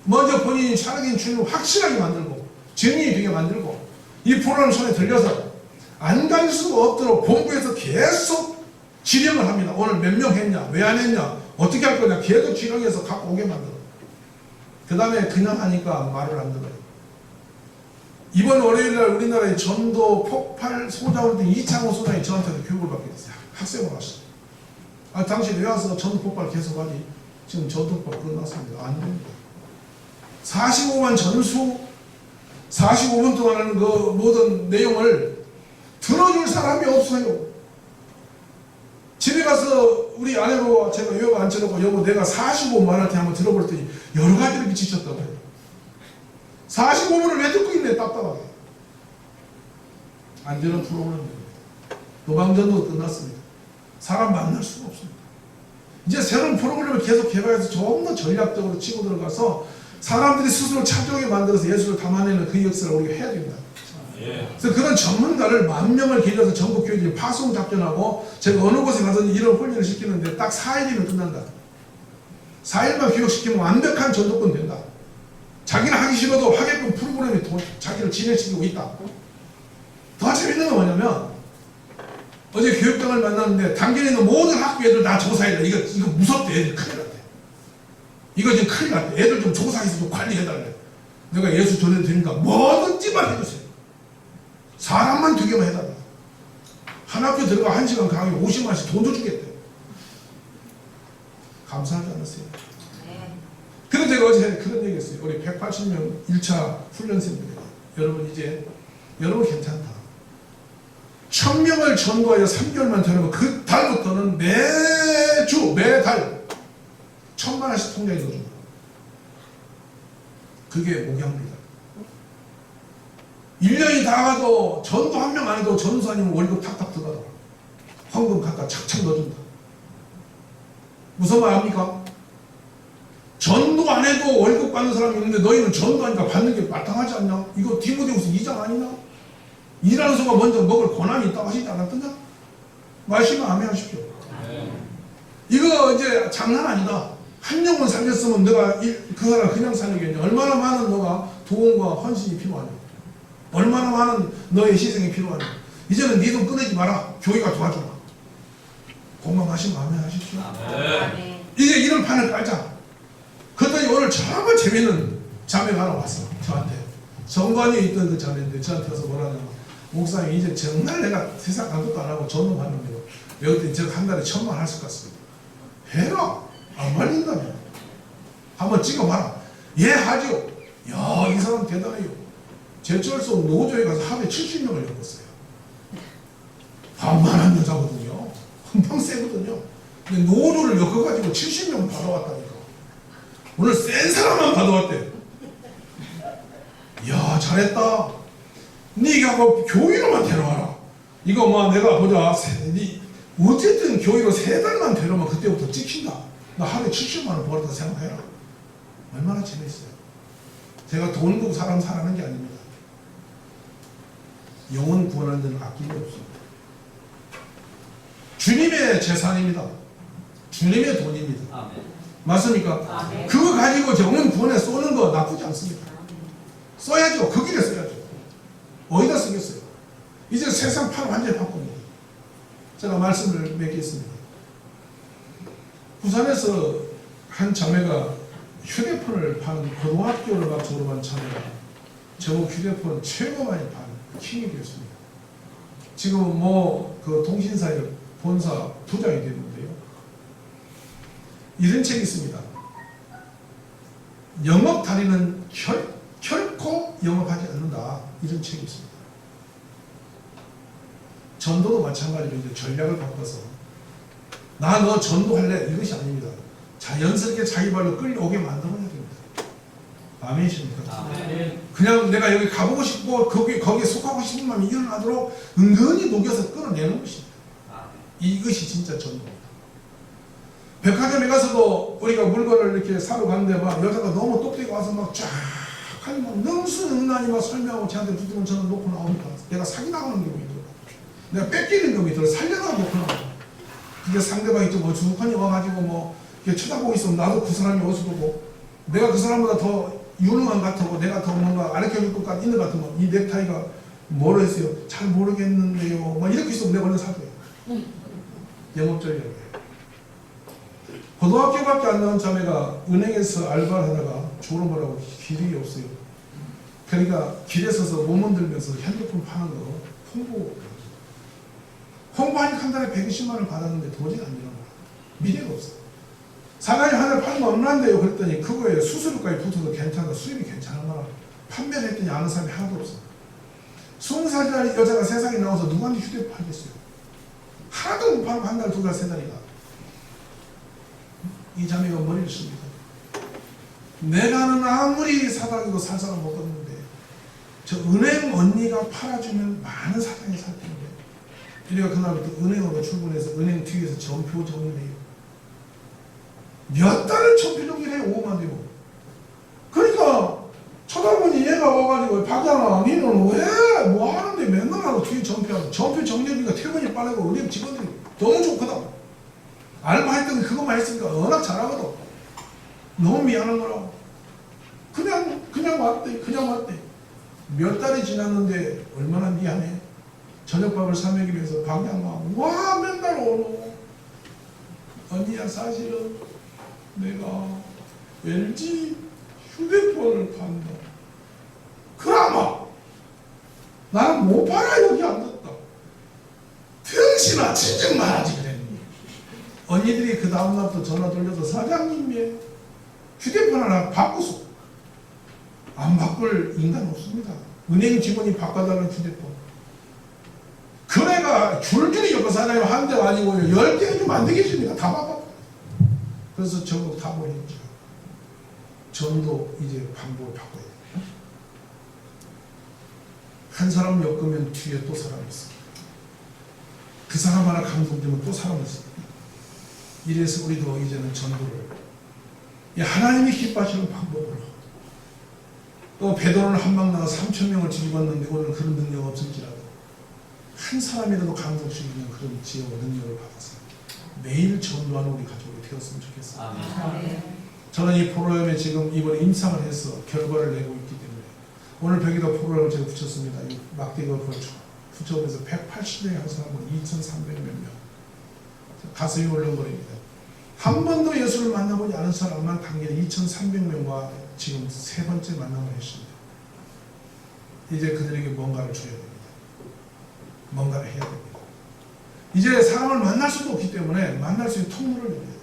먼저 본인이 살아계신 주님을 확실하게 만들고, 증인이 되게 만들고, 이 프로그램 손에 들려서 안 갈 수가 없도록 본부에서 계속 지령을 합니다. 오늘 몇 명 했냐, 왜 안 했냐, 어떻게 할 거냐, 계속 지령해서 갖고 오게 만들어. 그 다음에 그냥 하니까 말을 안 들어요. 이번 월요일날 우리나라의 전도 폭발 소장원 등 이창호 소장이 저한테도 교육을 받게 됐어요. 학생으로 왔어요. 당신 왜 와서 전도 폭발 계속하지? 지금 전도 폭발 끝났습니다. 안 됩니다. 45만 전수, 45분 동안 하는 그 모든 내용을 들어줄 사람이 없어요. 집에 가서 우리 아내로 제가 여보 앉혀놓고 여보 내가 45분 말할 때 한번 들어볼 때니 여러 가지를 비치셨다고 해요. 45분을 왜 듣고 있네 답답하게. 안 되는 프로그램입니다. 도방전도 끝났습니다. 사람 만날 수가 없습니다. 이제 새로운 프로그램을 계속 개발해서 조금 더 전략적으로 치고 들어가서 사람들이 스스로 찾아오게 만들어서 예수를 담아내는 그 역사를 우리가 해야 됩니다. 그래서 그런 전문가를 10,000명을 길러서 전국 교회에 파송 작전하고 제가 어느 곳에 가서 이런 훈련을 시키는데 딱 4일이면 끝난다. 4일만 교육시키면 완벽한 전도권 된다. 자기는 하기 싫어도 하게끔 프로그램이 자기를 진행시키고 있다. 더 재밌는 건 뭐냐면 어제 교육장을 만났는데 당진에 있는 모든 학교 애들 다 조사해라. 이거 무섭대. 애들 큰일 났대. 이거 지금 큰일 났대. 애들 좀 조사해서 좀 관리해달래. 내가 예수 전해드리니까 뭐든지만 해주세요. 사람만 되게만 해달라. 한 학교 들어가 1시간 강의 50만원씩 돈도 주겠대. 감사하지 않았어요? 그래서 제가 어제 그런 얘기 했어요. 우리 180명 1차 훈련생들에게 여러분 이제 여러분 괜찮다. 1,000명을 전도하여 3개월만 되면 그 달부터는 매달 1,000만원씩 통장에 넣어준다. 그게 목양입니다. 1년이 다 가도 전도 한 명 안 해도 전수 아니면 월급 탁탁 들어가더라. 헌금 갖다 착착 넣어준다. 무슨 말 합니까? 전도 안 해도 월급 받는 사람이 있는데 너희는 전도하니까 받는 게 마땅하지 않냐? 이거 디모데후서 2장 아니냐? 일하는 소가 먼저 먹을 권한이 있다고 하시지 않았더냐? 말씀을 아멘 하십시오. 이거 이제 장난 아니다. 한 영혼 살렸으면 내가 그 사람 그냥 살리겠냐? 얼마나 많은 너가 도움과 헌신이 필요하냐? 얼마나 많은 너의 희생이 필요하냐? 이제는 네 돈 끊이지 마라. 교회가 도와주라. 공감하시면 아멘 하십시오. 이제 이런 판을 깔자. 그랬더니 오늘 정말 재밌는 자매가 하나 왔어. 저한테. 정관위에 있던 그 자매인데 저한테 와서 뭐라냐면 목사님 이제 정말 내가 세상 아무것도 안 하고 전도하는데요. 내가 그때 제가 한 달에 1,000만 할 것 같습니다. 해라. 안 말린다며. 한번 찍어봐라. 예 하죠. 야, 이 사람 대단해요. 제철소 노조에 가서 하루에 70명을 엮었어요. 반만한 여자거든요. 금방 세거든요. 근데 노조를 엮어가지고 70명을 받아왔다니까. 오늘 센 사람만 받아왔대. 이야 잘했다. 네가 뭐 교회로만 데려와라. 이거 뭐 내가 보자. 어쨌든 교회로 3달만 데려오면 그때부터 찍힌다. 나 하루에 70만 원 벌었다 생각해라. 얼마나 재밌어요. 제가 돈 주고 사람 사라는 게 아닙니다. 영혼 구원하는 데는 아낌이 없습니다. 주님의 재산입니다. 주님의 돈입니다. 아멘. 맞습니까? 아멘. 그거 가지고 영혼 구원에 쏘는 거 나쁘지 않습니다. 써야죠. 그 길에 써야죠. 어디다 쓰겠어요? 이제 세상 판 완전히 바꿉니다. 제가 말씀을 맺겠습니다. 부산에서 한 자매가 휴대폰을 파는 고등학교를 막 졸업한 자매가 제목 휴대폰 최고 많이 파는 킹이 되었습니다. 지금 뭐 그 통신사의 본사 부장이 됐는데요. 이런 책이 있습니다. 영업 달인은 결코 영업하지 않는다. 이런 책이 있습니다. 전도도 마찬가지로 이제 전략을 바꿔서 나 너 전도할래 이것이 아닙니다. 자연스럽게 자기 발로 끌려오게 만들어야 됩니다. 아멘이십니까? 아멘. 그냥 내가 여기 가보고 싶고 거기에 속하고 싶은 마음이 일어나도록 은근히 녹여서 끌어내는 것입니다. 이것이 진짜 전도입니다. 백화점에 가서도 우리가 물건을 이렇게 사러 갔는데 막 여자가 너무 똑대고 와서 막 쫙 하니 막 능수능란히 막 설명하고 저한테 부드러운 전화 놓고 나오니까 내가 사기 나가는 경우가 있더라고요. 내가 뺏기는 경우가 있더라고요. 살려다 놓고 나와요. 근데 상대방이 좀 어수룩하니 와가지고 뭐 이렇게 쳐다보고 있으면 나도 그 사람이 어수르고 내가 그 사람보다 더 유능한 것 같고 내가 더 뭔가 가르쳐줄 것 있는 것 같으면 이 넥타이가 뭐로 했어요? 잘 모르겠는데요. 막 이렇게 있으면 내가 얼른 사줘요. 영업적이라고. 고등학교밖에 안 나온 자매가 은행에서 알바를 하다가 졸업을 하고 길이 없어요. 그러니까 길에 서서 몸 흔들면서 핸드폰 파는 거 홍보하니까 한 달에 120만 원을 받았는데 도저히 안 되는 거야. 미래가 없어. 사장님 한 달 팔면 얼마인데요? 그랬더니 그거에 수수료까지 붙어서 괜찮아. 수입이 괜찮은 거라. 판매를 했더니 아는 사람이 하나도 없어. 20살짜리 여자가 세상에 나와서 누구한테 휴대폰 팔겠어요? 하나도 못 팔고 한 달, 두 달, 세 달이가. 이 자매가 머리를 씁니다. 내가는 아무리 사다기도 살 사람 먹었는데 저 은행 언니가 팔아주면 많은 사장이 살 텐데 우리가 그날부터 은행으로 출근해서 은행 뒤에서 전표 정리해요. 몇 달을 전표 정리해요. 5만 되고. 그러니까 쳐다보니 얘가 와가지고 박양아 니는 왜 뭐 하는데 맨날 하고 뒤에 전표하고 전표 정리하니까 퇴근이 빠르고 은행 직원들이 너무 좋거든. 알바했더니 그것만 했으니까 워낙 잘하거든. 너무 미안한 거라고. 그냥 왔대. 몇 달이 지났는데 얼마나 미안해. 저녁밥을 사 먹기 위해서 방향와 와 맨날 오노. 언니야 사실은 내가 LG 휴대폰을 판다. 그라마 나는 못 팔아. 여기 앉았다. 병신아 진정 말하지 그랬니. 언니들이 그 다음날부터 전화 돌려서 사장님이 휴대폰 하나 바꾸소. 안 바꿀 인간 없습니다. 은행 직원이 바꿔달라는 휴대폰. 그래가 줄줄이 옆에 사장님 한 대 아니고 10대 좀 안 되겠습니다. 다 바꿔. 그래서 전국 다 버렸죠. 전도 이제 방법을 바꿔야 돼요. 한 사람 엮으면 뒤에 또 사람이 있습니다. 그 사람 하나 감동되면 또 사람이 있습니다. 이래서 우리도 이제는 전도를 하나님이 기뻐하시는 방법으로 또 베드로는 한방 나가 3,000명을 뒤집었는데 오늘 그런 능력 없을지라도 한 사람이라도 감동시키는 그런 지혜와 능력을 받아서 매일 전도하는 우리 가족이 되었으면 좋겠습니다. 아멘. 저는 이 프로그램에 지금 이번에 임상을 해서 결과를 내고 있기 때문에 오늘 벽에다 프로그램을 제가 붙였습니다. 이 막대기가 붙여서 180명의 한 사람은 2,300몇 명. 가슴이 울렁거립니다. 한 번도 예수를 만나보지 않은 사람만 단계에 2,300명과 지금 세 번째 만남을 했습니다. 이제 그들에게 뭔가를 줘야 됩니다. 뭔가를 해야 됩니다. 이제 사람을 만날 수도 없기 때문에 만날 수 있는 통로를 열어야 됩니다.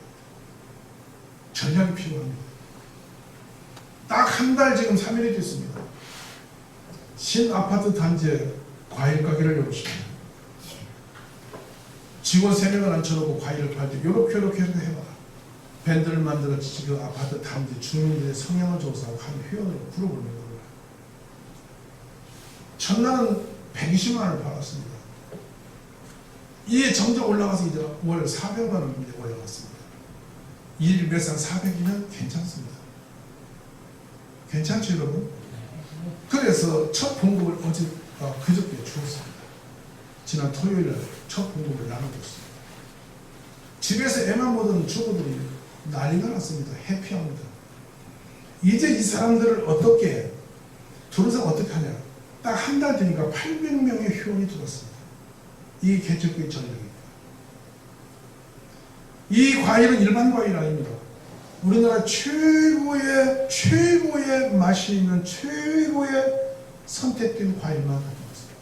전략이 필요합니다. 딱 한 달 지금 3일이 됐습니다. 신아파트 단지에 과일 가게를 열었습니다. 직원 3명을 앉혀놓고 과일을 팔 때 요렇게 해봐라. 밴드를 만들어 그 아파트 단지 주민들의 성향을 조사하고 한 회원으로 그룹을 만들어요. 첫날은 120만 원을 받았습니다. 이게 점점 올라가서 이제 월 400만 원 올라갔습니다. 일 매상 400이면 괜찮습니다. 괜찮죠 여러분? 그래서 첫 봉급을 어제 그저께 주었습니다. 지난 토요일에 첫 공급을 나눠줬습니다. 집에서 애만 보던 주부들이 난리가 났습니다. 해피합니다. 이제 이 사람들을 어떻게 두는 사람 어떻게 하냐. 딱 한 달 되니까 800명의 회원이 들었습니다. 이 개척교회 전력입니다. 이 과일은 일반 과일 아닙니다. 우리나라 최고의 맛이 있는 최고의 선택된 과일만 가져왔습니다.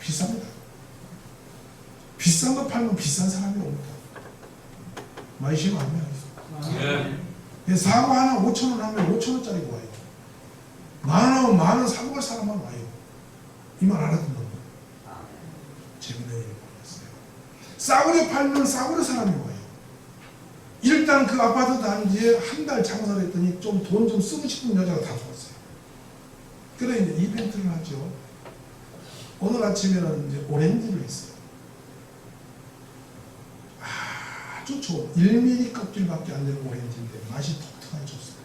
비쌉니다. 비싼 거 팔면 비싼 사람이 옵니다. 많이 시면 안 돼요. 사과 하나 5,000원 하면 5,000원짜리가 와요. 만원 사 먹을 사람만 와요. 이 말 알아듣는 겁니다. 재밌는 일이 벌어졌어요. 싸구려 팔면 싸구려 사람이 와요. 일단 그 아파트 단지에 한 달 장사를 했더니 좀 돈 좀 쓰고 싶은 여자가 다 좋았어요. 그래 이제 이벤트를 하죠. 오늘 아침에는 이제 오렌지를 했어요. 아주 좋은 1mm 껍질밖에 안 되는 오렌지인데 맛이 독특하게 좋습니다.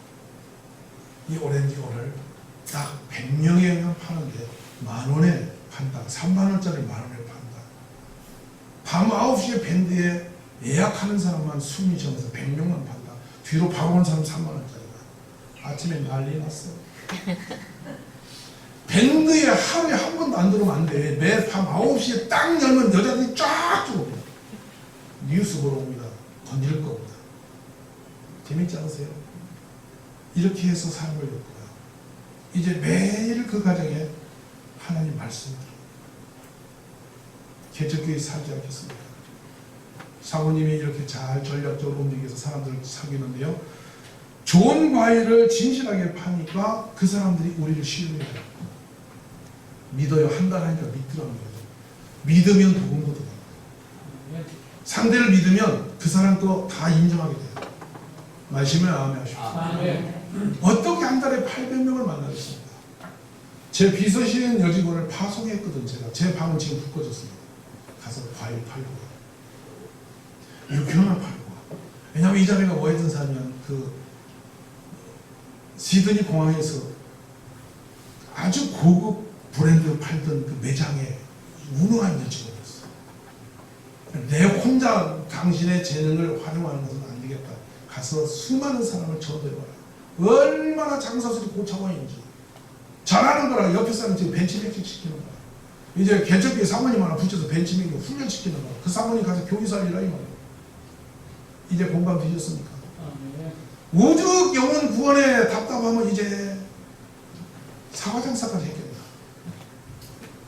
이 오렌지 오늘 딱 100명에 파는데 10,000원에 판다. 30,000원짜리 10,000원에 판다. 밤 9시에 밴드에 예약하는 사람만 숨이 정해서 100명만 판다. 뒤로 바로 온 사람 30,000원짜리다. 아침에 난리 났어요. 밴드에 하루에 한 번도 안 들어오면 안 돼. 매일 밤 9시에 딱 열면 여자들이 쫙 들어옵니다. 뉴스 보러 옵니다. 건질 겁니다. 재밌지 않으세요? 이렇게 해서 사람을 엮고요. 이제 매일 그 가정에 하나님 말씀을 개척교회 살지 않겠습니까? 사모님이 이렇게 잘 전략적으로 움직여서 사람들을 사귀는데요. 좋은 과일을 진실하게 파니까 그 사람들이 우리를 신뢰해요. 믿어요. 한 달 하니까 믿더라는 거죠. 믿으면 복음도 들어요. 상대를 믿으면 그 사람 거 다 인정하게 돼요. 말씀을 아멘 하십시오. 어떻게 한 달에 800명을 만나겠습니다. 제 비서실인 여직원을 파송했거든. 제 방은 지금 묶어졌습니다. 가서 과일 팔고 육회나 팔고. 왜냐하면 이 자매가 뭐 했던 사람이면 그 시드니 공항에서 아주 고급 브랜드 팔던 그 매장에 유능한 여직원이었어. 내 혼자 당신의 재능을 활용하는 것은 안 되겠다. 가서 수많은 사람을 전도해봐라. 얼마나 장사술이 고차원인지. 잘하는 거라 옆에 사람 지금 벤치매킹 시키는 거야. 이제 개척교회 사모님 하나 붙여서 벤치매킹 훈련시키는 거야. 그 사모님 가서 교회살이라 이 말이야. 이제 공감 되셨습니까? 오죽 영혼 구원에 답답하면 이제 사과장사까지 했겠다.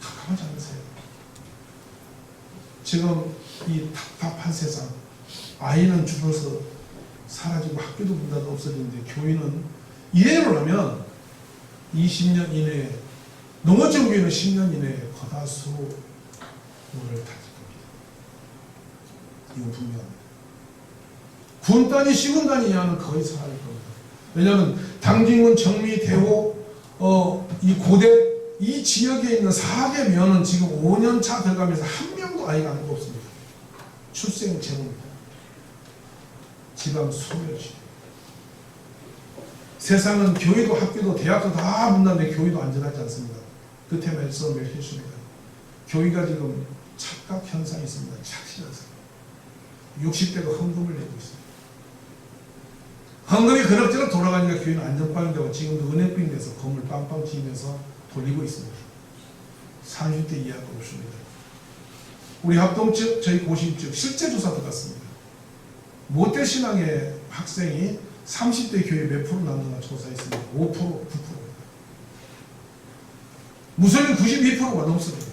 가만히 않으세요. 지금 이 답답한 세상, 아이는 죽어서 사라지고 학교도 문 닫아 없어지는데 교회는 이래로라면 20년 이내에, 농어촌 교회는 10년 이내에 거다수 문을 닫을 겁니다. 이건 분명합니다. 군단이 시군단이 이하는 거의 사라질 겁니다. 왜냐하면 당진군, 정미, 대호, 이 고대 이 지역에 있는 4개 면은 지금 5년 차 들어가면서 한 명도 아이가 안 없습니다. 출생 제목입니다. 지방 소멸시. 세상은 교회도 학교도 대학도 다 문 닫는데 교회도 안전하지 않습니다. 끝에 말씀을 해주십니다. 교회가 지금 착각 현상이 있습니다. 착실하세요. 60대가 헌금을 내고 있습니다. 헌금이 그럭저럭 돌아가니까 교회는 안전빵이 되고 지금도 은행병 돼서 건물 빵빵 지으면서 돌리고 있습니다. 30대 이하가 없습니다. 우리 합동 측, 저희 고심 측 실제 조사 들어갔습니다. 모태신앙의 학생이 30대 교회 몇 프로 남는가 조사했습니다. 5%, 9%입니다. 무슬림 92%가 넘습니다.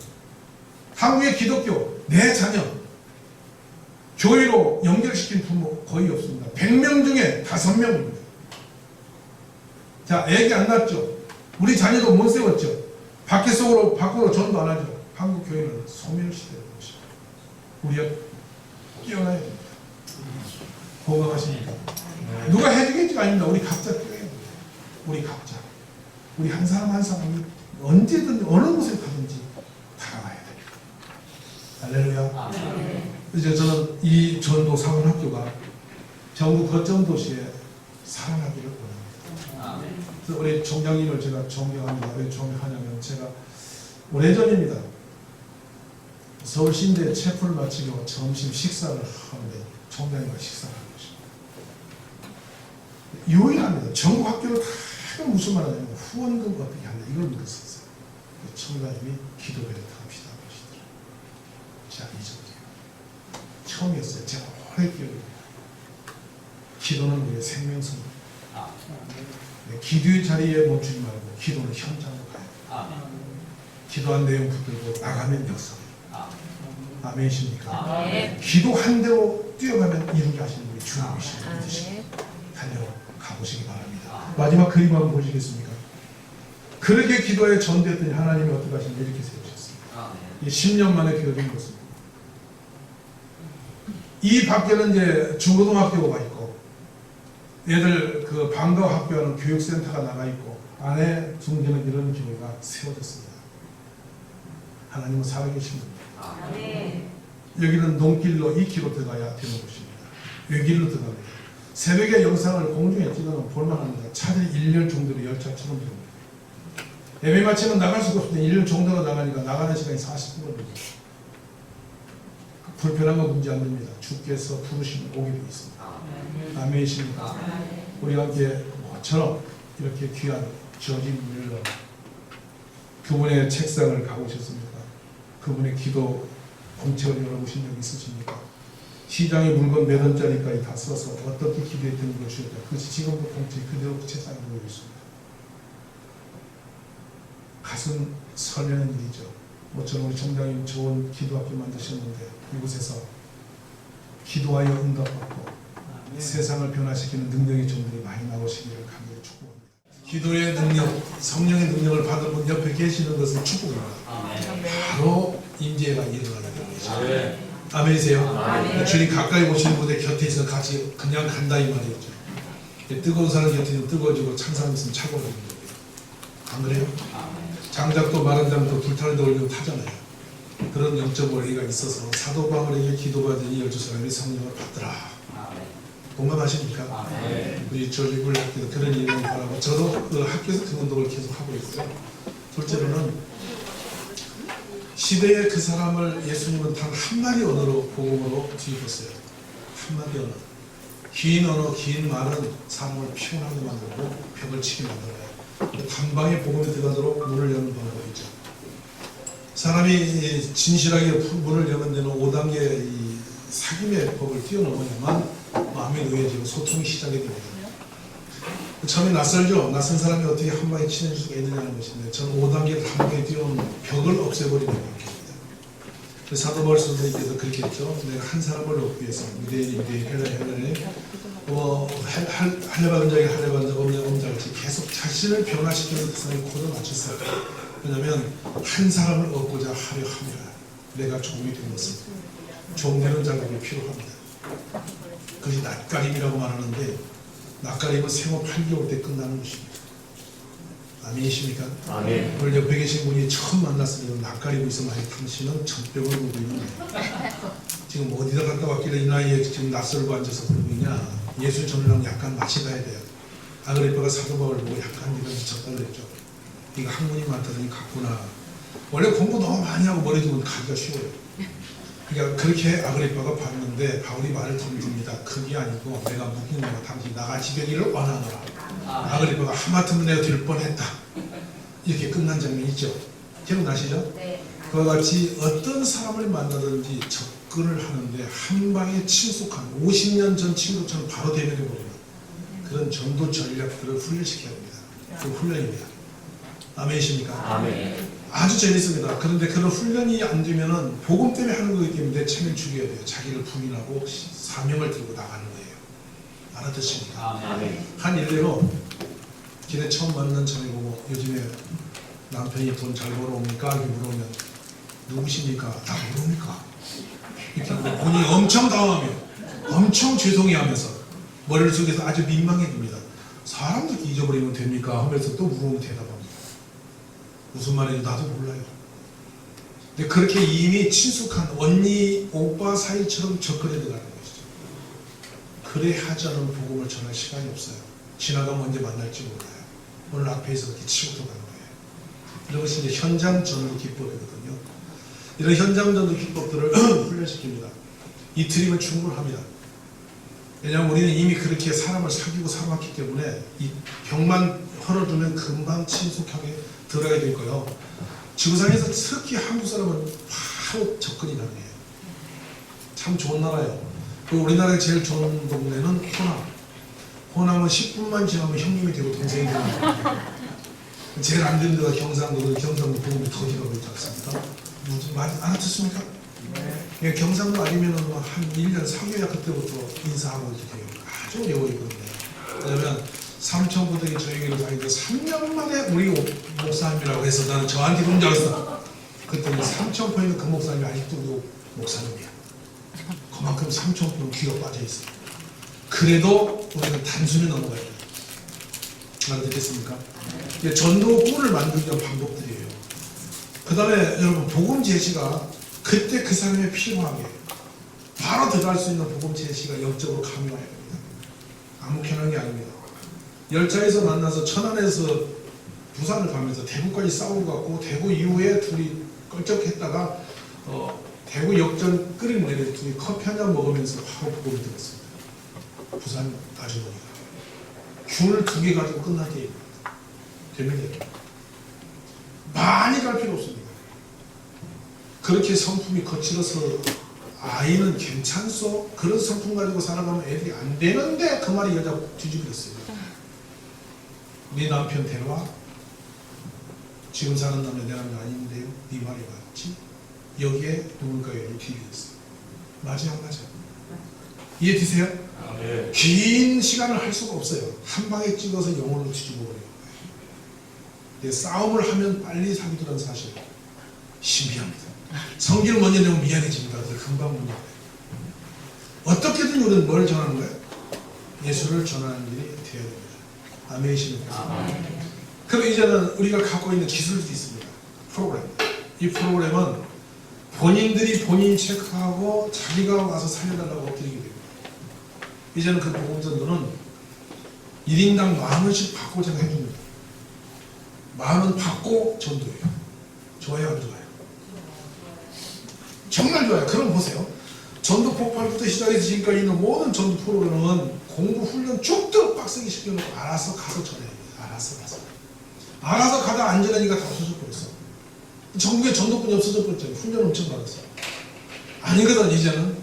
한국의 기독교, 내 자녀, 교회로 연결시킨 부모 거의 없습니다. 100명 중에 5명입니다. 자, 애기 안 낳았죠? 우리 자녀도 못 세웠죠? 밖으로 전도 안 하죠? 한국 교회는 소멸시대는 것입니다. 우리가 깨어나야 됩니다. 공감하십니까? 누가 해주겠지가 아닙니다. 우리 각자 깨어야 됩니다. 우리 각자. 우리 한 사람 한 사람이 언제든 어느 곳에 가든지 달아나야 됩니다. 할렐루야. 이제 저는 이 전도 사관학교가 전국 거점 도시에 살아나기를 원합니다. 그래서 우리 총장님을 제가 존경합니다. 왜 존경하냐면 제가 오래전입니다. 서울시인대 체포를 마치고 점심 식사를 하는데 총장님과 식사를 하는 것입니다. 유일합니다. 전국 학교를 다 무슨 말 하냐면 후원금 어떻게 한다 이걸 물었었어요. 총장님이 기도회를 합시다 하시더라고요. 제가 잊어버려요. 처음이었어요. 제가 오래 기억합니다. 기도는 우리의 생명선입니다. 기도의 자리에 멈추지 말고 기도는 현장으로 가요. 기도한 내용 붙들고 나가면 역사예요. 아멘이십니까? 기도한 대로 뛰어가면 이루게 하시는 우리 주님이시죠. 믿으시고 달려가보시기 바랍니다. 마지막 그림 한번 보시겠습니까? 그렇게 기도에 전도했더니 하나님이 어떻게 하시냐 이렇게 세우셨습니다. 이 10년 만에 비워진 것입니다. 이 밖에는 이제 중고등학교가 있고 애들 그 방과 학교하는 교육센터가 나가 있고 안에 중대는 이런 교회가 세워졌습니다. 하나님은 살아계십니다. 여기는 농길로 2km 들어가야 되는 곳입니다. 외길로 들어갑니다. 새벽에 영상을 공중에 찍어놓으면 볼만합니다. 차들이 1년 정도로 열차처럼 들어옵니다. 예배 마치면 나갈 수가 없는데 1년 정도가 나가니까 나가는 시간이 40분 걸립니다. 불편한 건 문제 안 됩니다. 주께서 부르시면 오게 되어 있습니다. 아멘이십니까? 우리가 함께 모처럼 이렇게 귀한 저지 밀러 그분의 책상을 가보셨습니까? 그분의 기도 공책을 열어보신 적 있으십니까? 시장에 물건 몇 원짜리까지 다 써서 어떻게 기도했던 것이었다. 그것이 지금도 공책 그대로 책상에 놓여 있습니다. 가슴 설레는 일이죠. 모처럼 우리 총장님 좋은 기도학교 만드셨는데 이곳에서 기도하여 응답받고 세상을 변화시키는 능력의 종들이 많이 나오시기를 간절히 축복합니다. 기도의 능력, 성령의 능력을 받은 분 옆에 계시는 것은 축복입니다. 바로 임재가 일어나게 됩니다. 아멘이세요? 주님 가까이 오시는 분의 곁에 있어 같이 그냥 간다 이 말이죠. 뜨거운 사람 곁에 있으면 뜨거워지고 찬 사람 있으면 차가워지는 거예요. 안 그래요? 장작도 마른 장도 불타는 데 올리고 타잖아요. 그런 영적 원리가 있어서 사도 바울에게 기도받은 12사람이 성령을 받더라. 공감하십니까? 우리 조직을 학교도 그런 일을 바라고 저도 그 학교에서 그 운동을 계속 하고 있어요. 둘째로는 시대의 그 사람을 예수님은 단 한마디 언어로 복음으로 뒤집었어요. 한마디 언어. 긴 언어, 긴 말은 사람을 피곤하게 만들고 벽을 치게 만들어요. 단방에 복음이 들어가도록 문을 여는 방법이죠. 사람이 진실하게 문을 여는 데는 5단계 이 사귐의 법을 뛰어넘어야만 마음이 놓여지고 소통이 시작이 됩니다. 처음에 낯설죠. 낯선 사람이 어떻게 한 방에 친해질 수가 있느냐는 것인데 저는 5단계를 한 방에 뛰어넘는 벽을 없애버리는 방법입니다. 사도 바울 선생님께서 그렇게 했죠. 내가 한 사람을 얻기 위해서 유대인이 헬라인이 할례받은 자에게 할례받은 자 없는 자같이 계속 자신을 변화시키는 세상에 코드 맞췄어요. 왜냐하면 한 사람을 얻고자 하려 합니다. 내가 종이 된 것은 종되는 작업이 필요합니다. 그것이 낯가림이라고 말하는데 낯가림은 생후 8개월 때 끝나는 것입니다. 아멘이십니까? 아멘. 오늘 옆에 계신 분이 처음 만났을 때 낯가리고 있으면 당신은 전병을 보고 있는 거예요. 지금 어디다 갔다 왔길래 이 나이에 지금 낯설고 앉아서 그러고 있냐. 예수 전하려면 약간 맛이 가야 돼요. 아그리빠가 사도 바울을 보고 약간 네가 미쳤다 그랬죠. 네가 학문이 많다더니 갔구나. 원래 공부 너무 많이 하고 머리 두면 가기가 쉬워요. 그러니까 그렇게 아그리빠가 봤는데 바울이 말을 던집니다. 그게 아니고 내가 묵인하고 당신 나같이 되기를 원하노라. 아그리빠가 하마터면 내가 될 뻔했다. 이렇게 끝난 장면이 있죠. 기억나시죠? 네. 그와 같이 어떤 사람을 만나든지 접근을 하는데 한 방에 친숙한 50년 전 친구처럼 바로 대면해버리는 그런 전도 전략들을 훈련시켜야 합니다. 그 훈련입니다. 아멘이십니까? 아멘. 아주 재밌습니다. 그런데 그런 훈련이 안 되면은 복음 때문에 하는 거기 때문에 체면 죽여야 돼요. 자기를 부인하고 사명을 들고 나가는 거예요. 알아듣습니까? 아멘. 한 일례로 길에 처음 만난 전에 보고 요즘에 남편이 돈 잘 벌어옵니까? 이렇게 물어보면 누구십니까? 다 모릅니까? 이렇게 본인이 엄청 당황하며 엄청 죄송해하면서 머리를 숙여서 아주 민망해집니다. 사람들 잊어버리면 됩니까? 하면서 또 물어보면 대답합니다. 무슨 말인지 나도 몰라요. 근데 그렇게 이미 친숙한 언니, 오빠 사이처럼 접근해 들어가는 것이죠. 그래 하지 않으면 복음을 전할 시간이 없어요. 지나가면 언제 만날지 몰라요. 오늘 앞에서 이렇게 치고도 가는 거예요. 이것이 이제 현장 전도 기법이거든요. 이런 현장 전도 기법들을 훈련시킵니다. 이틀이면 충분합니다. 왜냐하면 우리는 이미 그렇게 사람을 사귀고 살아왔기 때문에 이 병만 헐어두면 금방 친숙하게 들어가게 될 거예요. 지구상에서 특히 한국 사람은 바로 접근이 가능해요. 참 좋은 나라예요. 그리고 우리나라에 제일 좋은 동네는 호남. 호남은 10분만 지나면 형님이 되고 동생이 되는 거예요. 제일 안 되는 데가 경상도, 경상도 보험이 터지라고 있지 않습니까? 무슨 말 알아듣습니까? 네. 경상도 아니면 한 1년 사귀어야 그때부터 인사하고 이렇게 돼요. 아주 어려워있거든요. 왜냐면 삼천부들이 저에게로 다니는데 3년 만에 우리 목사님이라고 해서 나는 저한테 그런 줄 알았어. 그랬더니 삼천포에 있는 그 목사님이 아직도 우리 목사님이야. 그만큼 삼천포는 귀가 빠져있어요. 그래도 우리는 단순히 넘어가야 돼요. 알아듣겠습니까? 전도 꾼을 만들기 위한 방법들이에요. 그 다음에 여러분 복음 제시가 그때 그 사람이 필요하게 바로 들어갈 수 있는 복음 제시가 영적으로 강요해야 됩니다. 아무렇게나 하는 게 아닙니다. 열차에서 만나서 천안에서 부산을 가면서 대구까지 싸우고 갔고 대구 이후에 둘이 껄쩍했다가 대구 역전 끓인 내내 둘이 커피 한잔 먹으면서 바로 복음이 들었습니다. 부산 아주머니가 귤 2개 가지고 끝나게 되면 돼요. 많이 갈 필요 없습니다. 그렇게 성품이 거칠어서 아이는 괜찮소? 그런 성품 가지고 살아가면 애들이 안 되는데 그 말이 여자 뒤집어졌어요. 네 남편 데려와. 지금 사는 남자 내 남자 아닌데요. 네 말이 맞지? 여기에 누굴까요? 뒤집어졌어요. 맞아요, 안 맞아요? 이해되세요? 네. 긴 시간을 할 수가 없어요. 한 방에 찍어서 영혼을 뒤집어버려요. 싸움을 하면 빨리 사귀더라는 사실 신비합니다. 성질을 먼저 내면 미안해집니다. 그래서 금방 문제가 돼요. 어떻게든 우리는 뭘 전하는 거예요? 예수를 전하는 일이 되어야 됩니다. 아멘이십니까? 그럼 이제는 우리가 갖고 있는 기술도 있습니다. 프로그램. 이 프로그램은 본인들이 본인 체크하고 자기가 와서 살려달라고 엎드리게 됩니다. 이제는 그 복음전도는 1인당 10,000원씩 받고 제가 해줍니다. 10,000원 받고 전도해요. 좋아요, 안 좋아요? 정말 좋아요. 그럼 보세요. 전도 폭발부터 시작해서 지금까지 있는 모든 전도 프로그램은 공부 훈련 쭉쭉 빡세게 시켜놓고 알아서 가서 전해야 돼요. 알아서 가서. 알아서 가다 안전하니까 다 없어져 버렸어. 전국에 전도꾼이 없어져 버렸잖아요. 훈련 엄청 받았어요. 아니거든. 이제는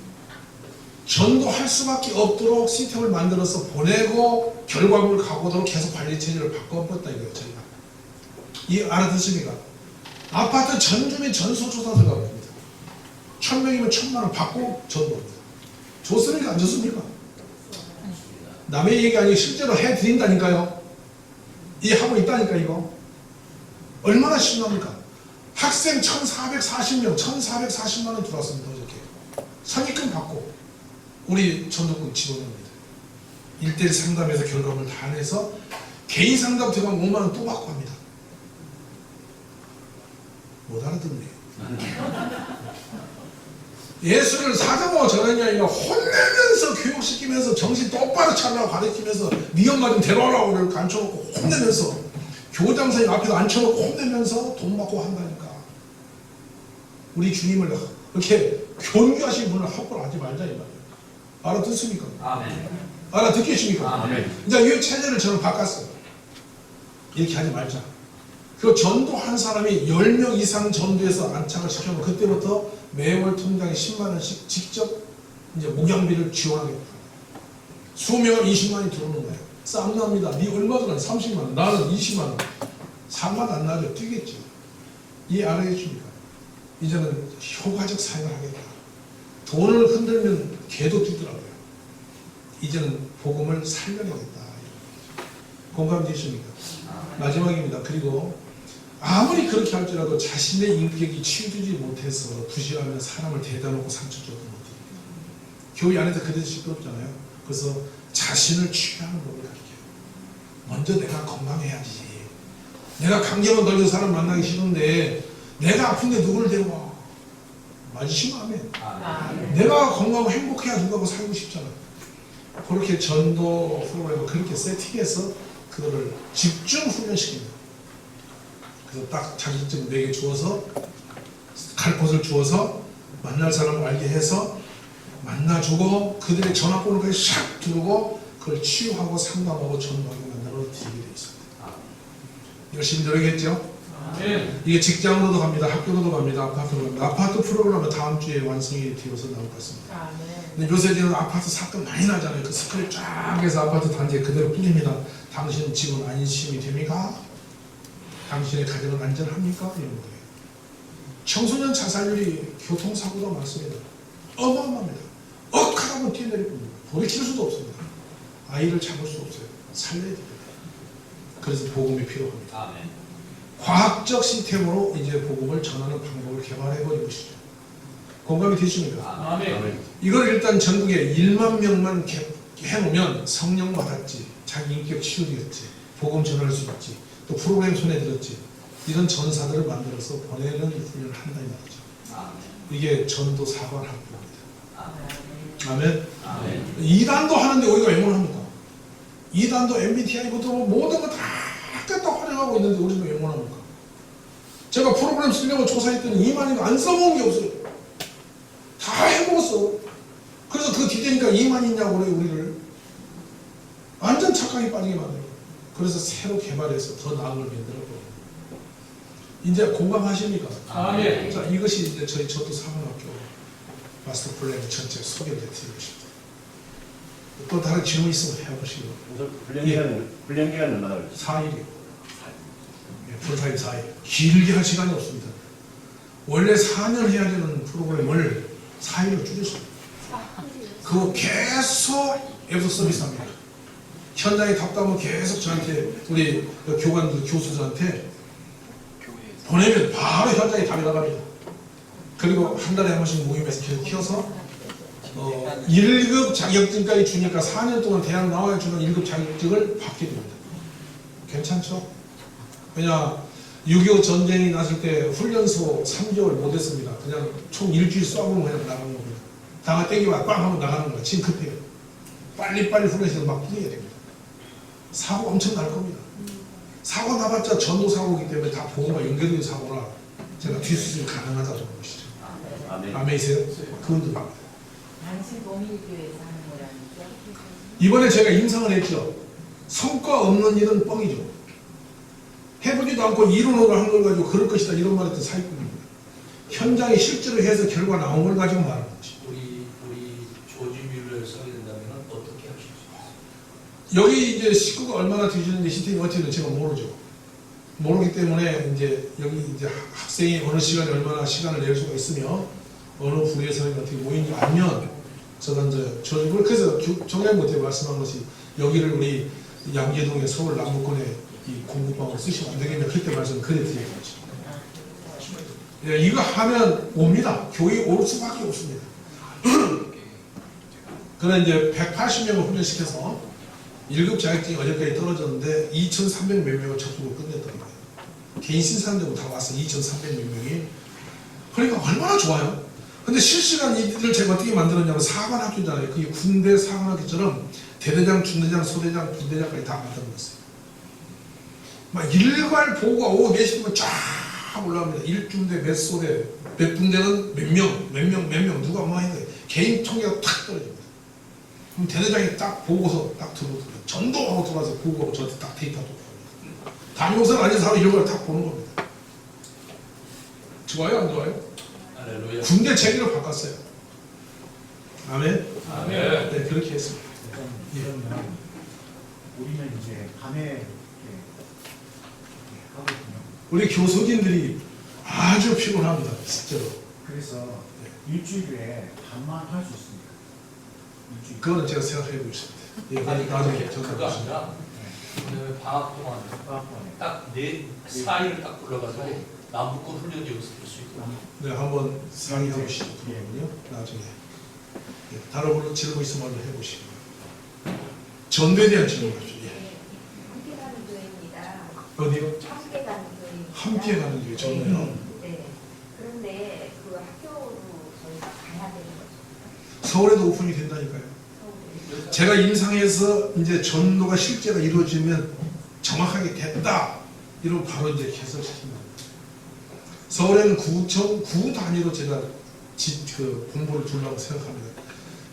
전도할 수밖에 없도록 시스템을 만들어서 보내고 결과물을 가고도록 계속 관리 체제를 바꿔버렸다 이거예요. 저희가. 이 알아듣습니까? 아파트 전주민 전수조사 들어가고 있습니다. 1,000명이면 1,000,000원 받고 전도합니다. 좋습니까? 안 좋습니까? 남의 얘기 아니고 실제로 해드린다니까요. 이 하고 있다니까 이거. 얼마나 심합니까? 학생 1,440명, 1,440만원 들어왔습니다. 어저께. 선입금 받고 우리 전도꾼 집어넣습니다. 1:1 상담에서 결과물 다 내서 개인 상담 들어가면 5만원 또 받고 합니다. 못 알아듣네요. 예수를 사자보고 전하는 게 아니라 혼내면서 교육시키면서 정신 똑바로 차리라고 가르치면서 네 엄마 좀 데려오라고 그걸 앉혀놓고 혼내면서 교장선생님 앞에서 앉혀놓고 혼내면서 돈 받고 한다니까. 우리 주님을 이렇게 존귀하신 분을 함부로 하지 말자 이 말이에요. 알아듣습니까? 아멘. 알아듣겠습니까? 아멘. 이제 이 체제를 저는 바꿨어요. 이렇게 하지 말자. 그리고 전도한 사람이 10명 이상 전도해서 안착을 시켜놓고 그때부터 매월 통장에 100,000원씩 직접 이제 목양비를 지원하겠다. 20명은 20만원이 들어오는 거예요. 쌈 납니다. 네 얼마 들어? 30만원. 나는 20만원. 상관 안 나죠. 뛰겠죠. 이해 알아겠습니까? 이제는 효과적 사용을 하겠다. 돈을 흔들면 개도 뛰더라고요. 이제는 복음을 살려내겠다. 공감되십니까? 마지막입니다. 그리고 아무리 그렇게 할지라도 자신의 인격이 치유되지 못해서 부실하면 사람을 대다 놓고 상처 줘도 못합니다. 교회 안에서 그래도 시끄럽잖아요. 그래서 자신을 치유하는 법을 가르쳐요. 먼저 내가 건강해야지. 내가 강제로 널려 사람 만나기 싫은데 내가 아픈데 누구를 데려와. 맞으시면 아멘. 내가 건강하고 행복해야 누구하고 살고 싶잖아. 그렇게 전도 프로그램을 그렇게 세팅해서 그 그거를 집중 훈련시킵니다. 그래서 딱 자격증 4개 주어서 갈 곳을 주어서 만날 사람을 알게 해서 만나주고 그들의 전화번호까지 샥 두르고 그걸 치유하고 상담하고 전도하게 만들어 드리게 되어 있습니다. 열심히 노력했죠? 이게 직장으로도 갑니다. 학교로도 갑니다. 아파트로 갑니다. 아파트 프로그램은 다음 주에 완성이 되어서 나올 것 같습니다. 근데 요새는 아파트 사건 많이 나잖아요. 그 스크랩 쫙 해서 아파트 단지에 그대로 뿌립니다. 당신 집은 안심이 됩니까? 당신의 가정은 안전합니까? 이런 거예요. 청소년 자살률이 교통사고도 많습니다. 어마어마합니다. 억하다 보면 뛰어내릴 겁니다. 돌이킬 수도 없습니다. 아이를 잡을 수 없어요. 살려야 됩니다. 그래서 복음이 필요합니다. 과학적 시스템으로 이제 복음을 전하는 방법을 개발해버린 것이죠. 공감이 되십니까? 이걸 일단 전국에 1만 명만 해놓으면 성령 받았지, 자기 인격 치유되었지, 복음 전할 수 있지, 또 프로그램 손에 들었지, 이런 전사들을 만들어서 보내는 훈련을 한다는 말이죠. 이게 전도 사관 학교입니다. 아멘. 2단도 하는데 우리가 왜 못합니까? 2단도 MBTI부터 모든 거 다 깼다 활용하고 있는데 우리는 왜 못합니까? 제가 프로그램 쓰려고 조사했더니 이만희가 안 써먹은 게 없어요. 다 해먹었어. 그래서 그 뒤되니까 이만희 있냐고 그래요. 우리를 완전 착각에 빠지게 만들고, 그래서 새로 개발해서 더 나은 걸 만들었거든요. 이제 공감하십니까? 자, 이것이 이제 저희 전도 사관학교 마스터 플랜 전체 소개를 해드리고 싶습니다. 또 다른 질문 있으면 해보시고. 우선 훈련 기간은 얼마나 걸리죠? 4일이요. 풀타임 4일. 길게 할 시간이 없습니다. 원래 4년 해야 되는 프로그램을 4일로 줄였습니다. 그거 계속 앱서 서비스합니다. 현장에 답답하면 계속 저한테, 우리 교관들, 교수들한테 보내면 바로 현장에 답이 나갑니다. 그리고 한 달에 한 번씩 모임에서 계속 키워서 1급 자격증까지 주니까 4년 동안 대학 나와야 주는 1급 자격증을 받게 됩니다. 괜찮죠? 왜냐, 6.25 전쟁이 났을 때 훈련소 3개월 못했습니다. 그냥 총 일주일 쏴보면 그냥 나가는 겁니다. 다가 땡기면 빵 하면 나가는 거야. 지금 급해요. 빨리빨리 훈련시켜서 막 뛰어야 됩니다. 사고 엄청 날 겁니다. 사고 나봤자 전도사고이기 때문에 다 보험과 연결된 사고라 제가 뒤수습이 가능하다고 보는 것이죠. 아멘이세요? 그분들입니다. 당신 동일교회에서 하는 거라니까. 이번에 제가 임상을 했죠. 성과 없는 일은 뻥이죠. 해보지도 않고 이론으로 한 걸 가지고 그럴 것이다 이런 말 했던 사기꾼입니다. 현장에 실제로 해서 결과 나온 걸 가지고 말하는 거지. 우리 조지 뮬러를 써게 된다면 어떻게 하실 수 있어요? 여기 이제 식구가 얼마나 되시는지 시스템이 어떻게든 제가 모르죠. 모르기 때문에 이제 여기 이제 학생이 어느 시간에 얼마나 시간을 낼 수가 있으며 어느 부에서 어떻게 모인지 알면 제가 이제 그래서 정량부터 말씀한 것이 여기를 우리 양재동의 서울 남부권에 이 공부방으로 쓰시면 안 되겠냐 그때 말씀 그래드리는 거죠. 예, 이거 하면 옵니다. 교회 올 수밖에 없습니다. 그는 이제 180명을 훈련시켜서 1급 자격증이 어제까지 떨어졌는데 2,300 몇 명을 접수를 끝냈던 거예요. 개인 신사람들도 다 왔어. 2,300 몇 명이. 그러니까 얼마나 좋아요. 근데 실시간 이들을 제가 어떻게 만들었냐면 사관학교잖아요. 그게 군대 사관학교처럼 대대장, 중대장, 소대장, 분대장까지 다 만들어놨어요. 막 일괄 보고가 오후 4시면 쫙 올라갑니다. 1중대 몇 소대, 몇 분대는 몇 명, 누가 뭐 했는데 개인 통계가 탁 떨어집니다. 그럼 대대장이 딱 보고서 딱 들어오고 전도하고 들어와서 보고하고 저한테 딱 데이터 또 담임교사는 아닌 사람 이런 걸 딱 보는 겁니다. 좋아요, 안 좋아요? 할렐루야. 군대 체계로 바꿨어요. 아멘? 아멘. 네, 그렇게 했습니다. 그러면 우리는 이제 밤에 이렇게 하거든요. 우리 교수진들이 아주 피곤합니다. 실제로. 그래서 일주일에 밤만 할 수 있습니다. 일주일. 그거는 제가 생각해 보겠습니다. 예, 나중에 그거 전화하겠습니다. 아니라 왜냐면 방학 동안 방학번에. 딱 4일을 딱 불러가지고 남북권 훈련 여기서 볼수 있고. 네, 한번 상의해보시죠. 그러면요. 나중에. 예, 다른 질문 있으면 한번 해보시고. 전도에 대한 질문 하죠. 예. 함께 가는 교회입니다. 어디요? 함께 가는 교회입니다. 함께 가는 교회 전도요. 네. 그런데 그 학교로 저희가 가야 되는 거죠. 서울에도 오픈이 된다니까요. 서울에. 제가 임상해서 이제 전도가 실제가 이루어지면 정확하게 됐다. 이러면 바로 이제 개설시킵니다. 서울에는 구 단위로 제가 공부를 두려고 생각합니다.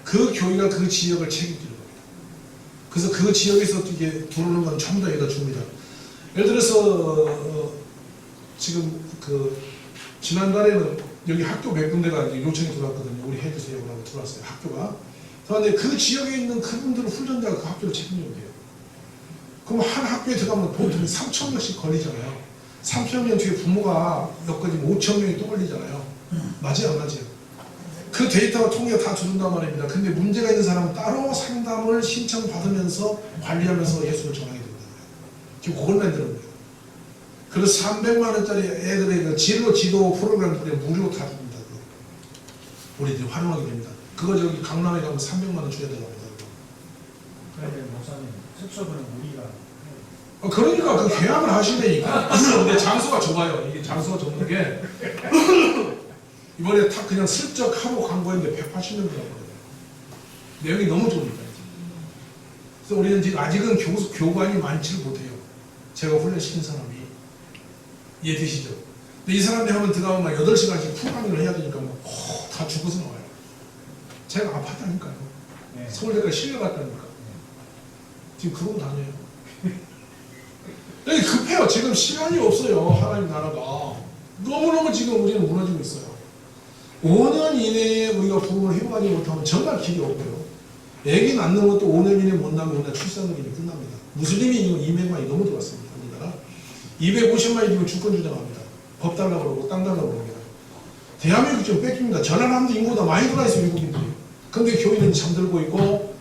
그 교회가 그 지역을 책임지는 겁니다. 그래서 그 지역에서 이게 들어오는 건 전부 다 여기다 줍니다. 예를 들어서 지금 지난달에는 여기 학교 몇 군데가 이제 요청이 들어왔거든요. 우리 해주세요 라고 들어왔어요. 학교가. 그런데 그 지역에 있는 그분들은 훈련자가 그 학교를 책임져야 돼요. 그럼 한 학교에 들어가면 보통 3,000명씩 걸리잖아요. 3,000명 중에 부모가 여기까지 5,000명이 또 걸리잖아요. 맞아요, 안 맞아요? 그 데이터가 통계가 다 주는단 말입니다. 근데 문제가 있는 사람은 따로 상담을 신청받으면서 관리하면서 예수를 전하게 된다는 거예요. 지금 그걸 만드는 거예요. 그래서 300만 원짜리 애들의 그 진로 지도 프로그램들이 무료로 다 줍니다. 우리들이 활용하게 됩니다. 그거 저기 강남에 가면 300만 원 줘야 된다고 합니다. 그런데 목사님 숙소는 우리가 그러니까 그 계약을 하시다니까. 근데 장소가 좁아요. 이게 장소가 좁은 게 이번에 딱 그냥 슬쩍 하고 광고했는데 180명 들어왔거든요. 내용이 너무 좋으니까. 그래서 우리는 지금 아직은 교관이 많지를 못해요. 제가 훈련시킨 사람이. 이해되시죠? 근데 이 사람들이 한번 들어가면 막 8시간씩 풀강의를 해야 되니까 다 죽어서 나와요. 제가 아팠다니까요. 네. 서울대까지 실려갔다니까. 지금 그러고 다녀요. 여기 급해요. 지금 시간이 없어요. 하나님 나라가. 너무너무 지금 우리는 무너지고 있어요. 5년 이내에 우리가 부흥을 회복하지 못하면 정말 길이 없고요. 애기 낳는 것도 5년 이내에 못 낳으면 우리나라 출산율이 끝납니다. 무슬림이 지금 200만이 너무 들어왔습니다. 우리나라. 250만이 지금 주권 주장합니다. 법 달라고 그러고 땅 달라고 그럽니다. 대한민국 지금 뺏깁니다. 전화람도 인구보다 많이 들어와있어요. 미국인들이. 근데 교회는 잠들고 있고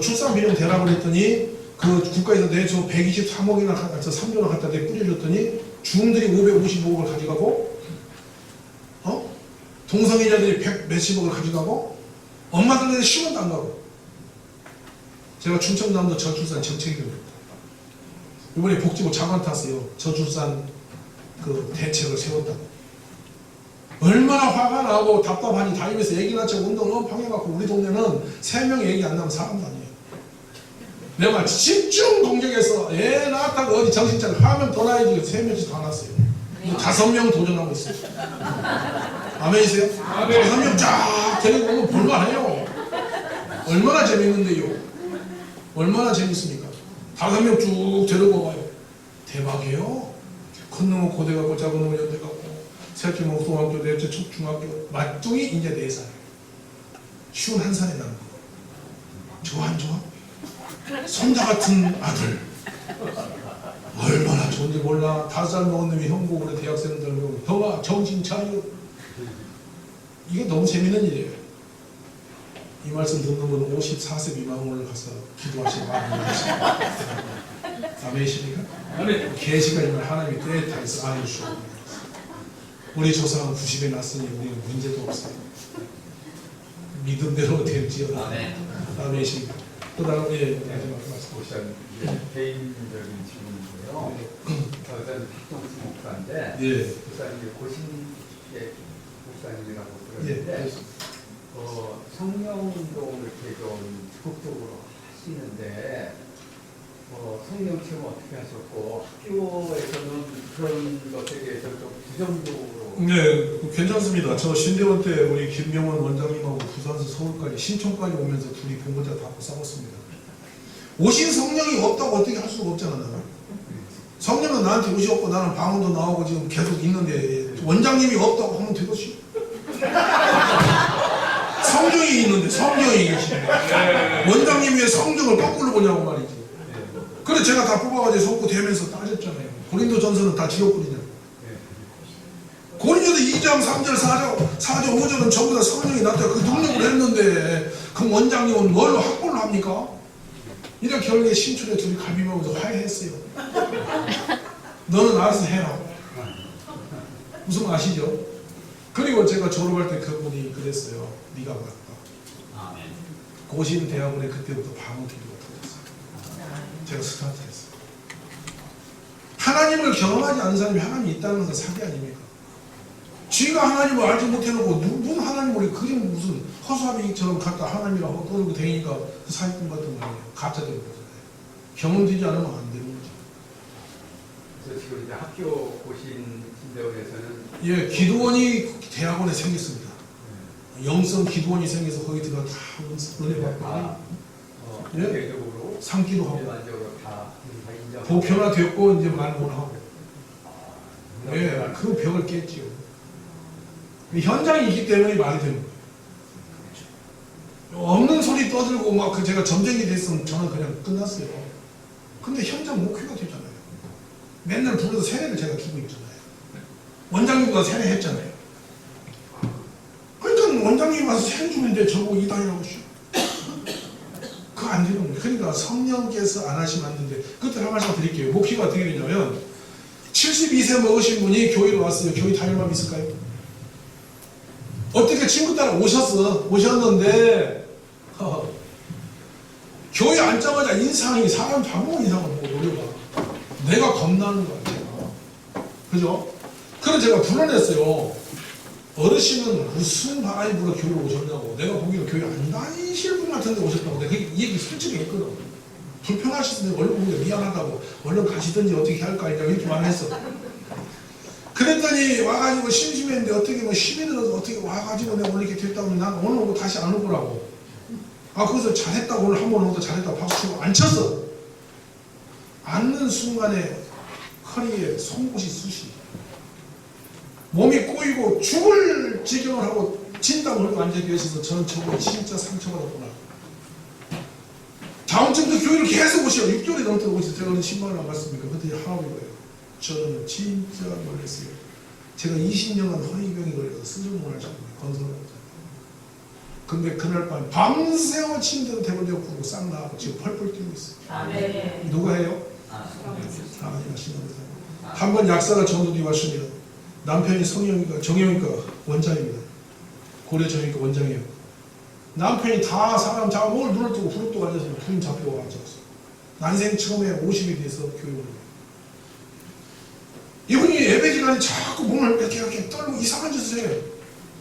출산 비용 대락을 했더니 그 국가에서 내줘 123억이나 3조나 갖다 내 뿌려줬더니 중들이 555억을 가져가고 동성애자들이 100 몇십억을 가져가고 엄마들은 10원도 안 가고. 제가 충청남도 저출산 정책이 됩니다. 이번에 복지부 장관 탔어요. 저출산 그 대책을 세웠다고. 얼마나 화가 나고 답답하니 다니면서 애기 낳자 운동을 엄청 해갖고 우리 동네는 3명 애기 안 낳으면 사람도 아니에요. 내가 집중 공격해서 애 낳았다고 어디 정신차려 하면 더 낳아야지 3명씩 다 낳았어요. 5명 도전하고 있어요. 아멘이세요? 5명 쫙 데리고 오면 볼만해요. 얼마나 재밌는데요. 얼마나 재밌습니까? 5명 쭉 데리고 와요. 대박이에요. 큰 놈은 고대 가고 작은 놈은 연대 가고 새끼 놈은 중학교 넷째 중학교 맞둥이 이제 4살 51살에 낳은 거. 좋아 안 좋아? 손자 같은 아들. 얼마나 좋은지 몰라. 5살 먹은 놈이 형보고 대학생들 보고 형아 정신 차려. 이게 너무 재밌는 일이에요. 이 말씀 듣는 분은 54세 미만을 가서 기도하시고 아멘이십니까? 계시가 있는 하나님이 때에 따라서 안해주시고 우리 조상은 90에 났으니 우리는 문제도 없어요. 믿음대로 될지어다. 아멘이십니까? 그 다음에 마지막 말씀. 개인적인 질문인데요. 저는 박동수 목사인데, 예. 목사님이 고신의 목사님이라고 예. 그러는데, 성령도 이렇게 좀 적극적으로 하시는데, 성령 체험 어떻게 하셨고, 학교에서는 그런 것에 대해서 좀 부정적으로. 네, 괜찮습니다. 저 신대원 때 우리 김명원 원장님하고 부산에서 서울까지 신촌까지 오면서 둘이 본고자 다 싸웠습니다. 오신 성령이 없다고 어떻게 할 수가 없잖아요. 성령은 나한테 오시 없고 나는 방언도 나오고 지금 계속 있는데 원장님이 없다고 하면 되겠지. 성령이 있는데 성령이 계시는데 원장님 왜 성령을 거꾸로 보냐고 말이지. 그래 제가 다 뽑아가지고 속고 대면서 따졌잖아요. 고린도 전서는 다 지옥불이냐. 고린도도 2장 3절 4절 5절은 전부 다 성령이 나타나 그 능력을 했는데 그럼 원장님은 뭘로 확보를 합니까? 이렇게 결국에 신촌에 둘이 갈비먹어서 화해했어요. 너는 알아서 해라. 무슨 아시죠? 그리고 제가 졸업할 때 그분이 그랬어요. 네가 맞다. 고신대학원에 그때부터 방언 기도가 들어갔어요. 제가 스타트했어요. 하나님을 경험하지 않은 사람이 하나님이 있다는 건 사기 아닙니까? 쥐가 하나님을 알지 못해놓고 누군 하나님을 그림 무슨 허수아비처럼 갖다 하나님이라고 떠들고 다니니까 그 사기꾼 같은 말이에요. 가짜되는 거잖아요. 경험되지 않으면 안 되는 거죠. 그래서 지금 이제 학교 보신 신대원에서는 예, 기도원이 대학원에 생겼습니다. 영성 기도원이 생겨서 거기 들어가 다 은혜 받고 다 예? 공개적으로 상기도 하고 일반적으로 다 인정. 보편화됐고 이제 만원하고 예, 네. 그 벽을 깼지요. 현장이 있기 때문에 말이 되는 거예요. 없는 소리 떠들고 막 그 제가 점쟁이 됐으면 저는 그냥 끝났어요. 근데 현장 목회가 되잖아요. 맨날 불러서 세례를 제가 주고 있잖아요. 원장님보다 세례했잖아요. 그러니까 원장님 와서 세례 주는데 저보고 이단이라고 하시오. 그거 안 되는 거예요. 그러니까 성령께서 안 하시면 안 되는데 그때 한 말씀 드릴게요. 목회가 어떻게 되냐면 72세 먹으신 분이 교회로 왔어요. 교회 다닐 마음 있을까요? 어떻게 친구 따라 오셨는데 교회 앉자마자 인상이 사람 다 보고 인상을 보고 노려봐. 내가 겁나는 거야. 제가. 그죠? 그래서 제가 불러냈어요. 어르신은 무슨 바람으로 교회에 오셨냐고. 내가 보기에는 교회 안 다니실 분 같은데 오셨다고. 내가 이 얘기 솔직히 했거든. 불편하시는데 얼른 보기에 미안하다고. 얼른 가시든지 어떻게 할까 이렇게 말했어. 그랬더니 와가지고 심심했는데 어떻게 뭐 힘이 들어서 어떻게 와가지고 내가 오늘 이렇게 됐다고 하면 난 오늘 오고 다시 안 올 거라고. 아 거기서 잘했다고 오늘 한 번 오고 잘했다고 박수치고 안 쳤어. 앉는 순간에 허리에 송곳이 쑤시. 몸이 꼬이고 죽을 지경을 하고 진땀 흘리고 앉아 계셔서 저는 저거 진짜 상처받았구나. 다음 주부터 교회를 계속 오시오. 6개월이 넘도록 오시오. 제가 오늘 신방을 안 갔습니까? 그때 하라고 거예요. 저는 진짜 놀랐어요. 제가 20년간 허리병이 걸려서 스스로를 잡고 건설을 했잖아요. 근데 그날 밤 밤새워 침대로 대본되고 구고 싹 나가고 지금 펄펄 뛰고 있어요. 아멘. 누가 해요? 아버지가 신앙에서. 한번 약사가 전도디 왔으면 남편이 정형외과 원장입니다. 고려 정형외과 원장이에요. 남편이 다 사람 잡아 먹을 눈을 뜨고 후루뚝 앉아서 부인 잡혀와 앉아서 난생 처음에 50이 돼서 교회 오는 거예요. 이분이 예배 기간에 자꾸 몸을 이렇게 떨고 이상한 짓을 해요.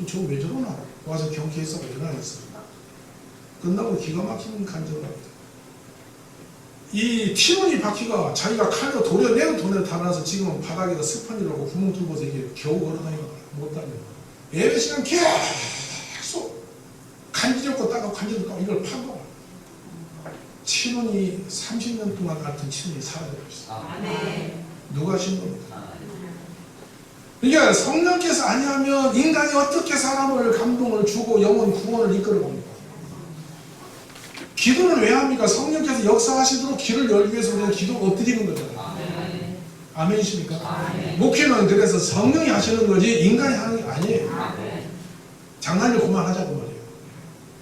저 왜 저러나? 와서 경계에서 일어나겠어. 끝나고 기가 막히는 간증을 합니다. 이 티모니 바퀴가 자기가 칼로 도려내는 돈을 달아서 지금은 바닥에다 스펀지라고 구멍 뚫고서 이게 겨우 걸어다니고 못 다녀요. 예배 시간 계속 간지럽고 따가고 간지럽고 따가고 이걸 파고 티모니 30년 동안 같은 티모니 사라져버렸어요. 아멘. 누가 하신 겁니까? 그러니까 성령께서 아니하면 인간이 어떻게 사람을 감동을 주고 영혼 구원을 이끌어 봅니까? 기도는 왜 합니까? 성령께서 역사하시도록 길을 열기 위해서 우리가 기도를 엎드리는 거잖아요. 아멘이십니까? 목회는 그래서 성령이 하시는 거지 인간이 하는 게 아니에요. 장난을 그만하자고 말이에요.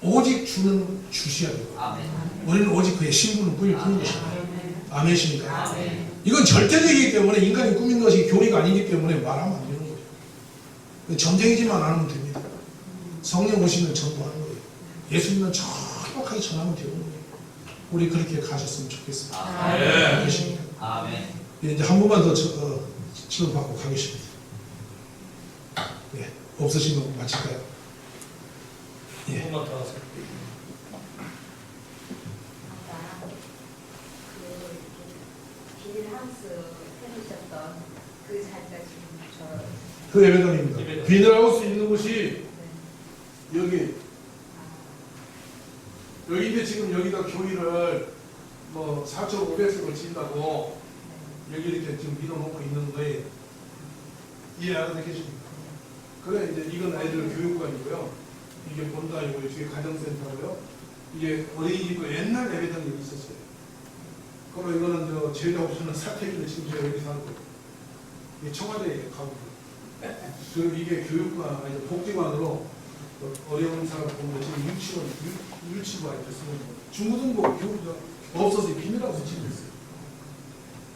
오직 주는 주셔야 돼요. 우리는 오직 그의 신분을 꾸밀 뿐인 것입니다. 아멘이십니까? 이건 절대적이기 때문에 인간이 꾸민 것이 교리가 아니기 때문에 말하면 안 되는 거예요. 점쟁이지만 안 하면 됩니다. 성령 오시면 전도하는 거예요. 예수님은 정확하게 전하면 되는 거예요. 우리 그렇게 가셨으면 좋겠습니다. 아멘이십니까? 이제 한 번만 더 치료받고 가겠습니다. 네, 없으신 거 마칠까요? 예. 조금만 더 하세요. 아까 그 비닐하우스 해놓으셨던 그 자리가 지금 저 그 예배당입니다. 예배당. 비닐하우스 있는 곳이 네. 여기인데 지금 여기다 교회를 뭐 4,500석을 지은다고 여기 이렇게 지금 밀어놓고 있는 거에 이해 알아듣겠습니까? 그래 이제 이건 아이들 교육관이고요. 이게 본당이고 이게 가정센터고요. 이게 어린이집도 옛날 예배당이 여기 있었어요. 그리고 이거는 저 제자 없이는 사택인데 지금 제가 여기 사는 거예요. 이게 청와대에 가고 그리고 이게 교육관 아니 복지관으로 어려운 사람 보면 지금 유치원 이렇게 쓰는 거. 중고등부 교육 없어서 비밀하우스 지금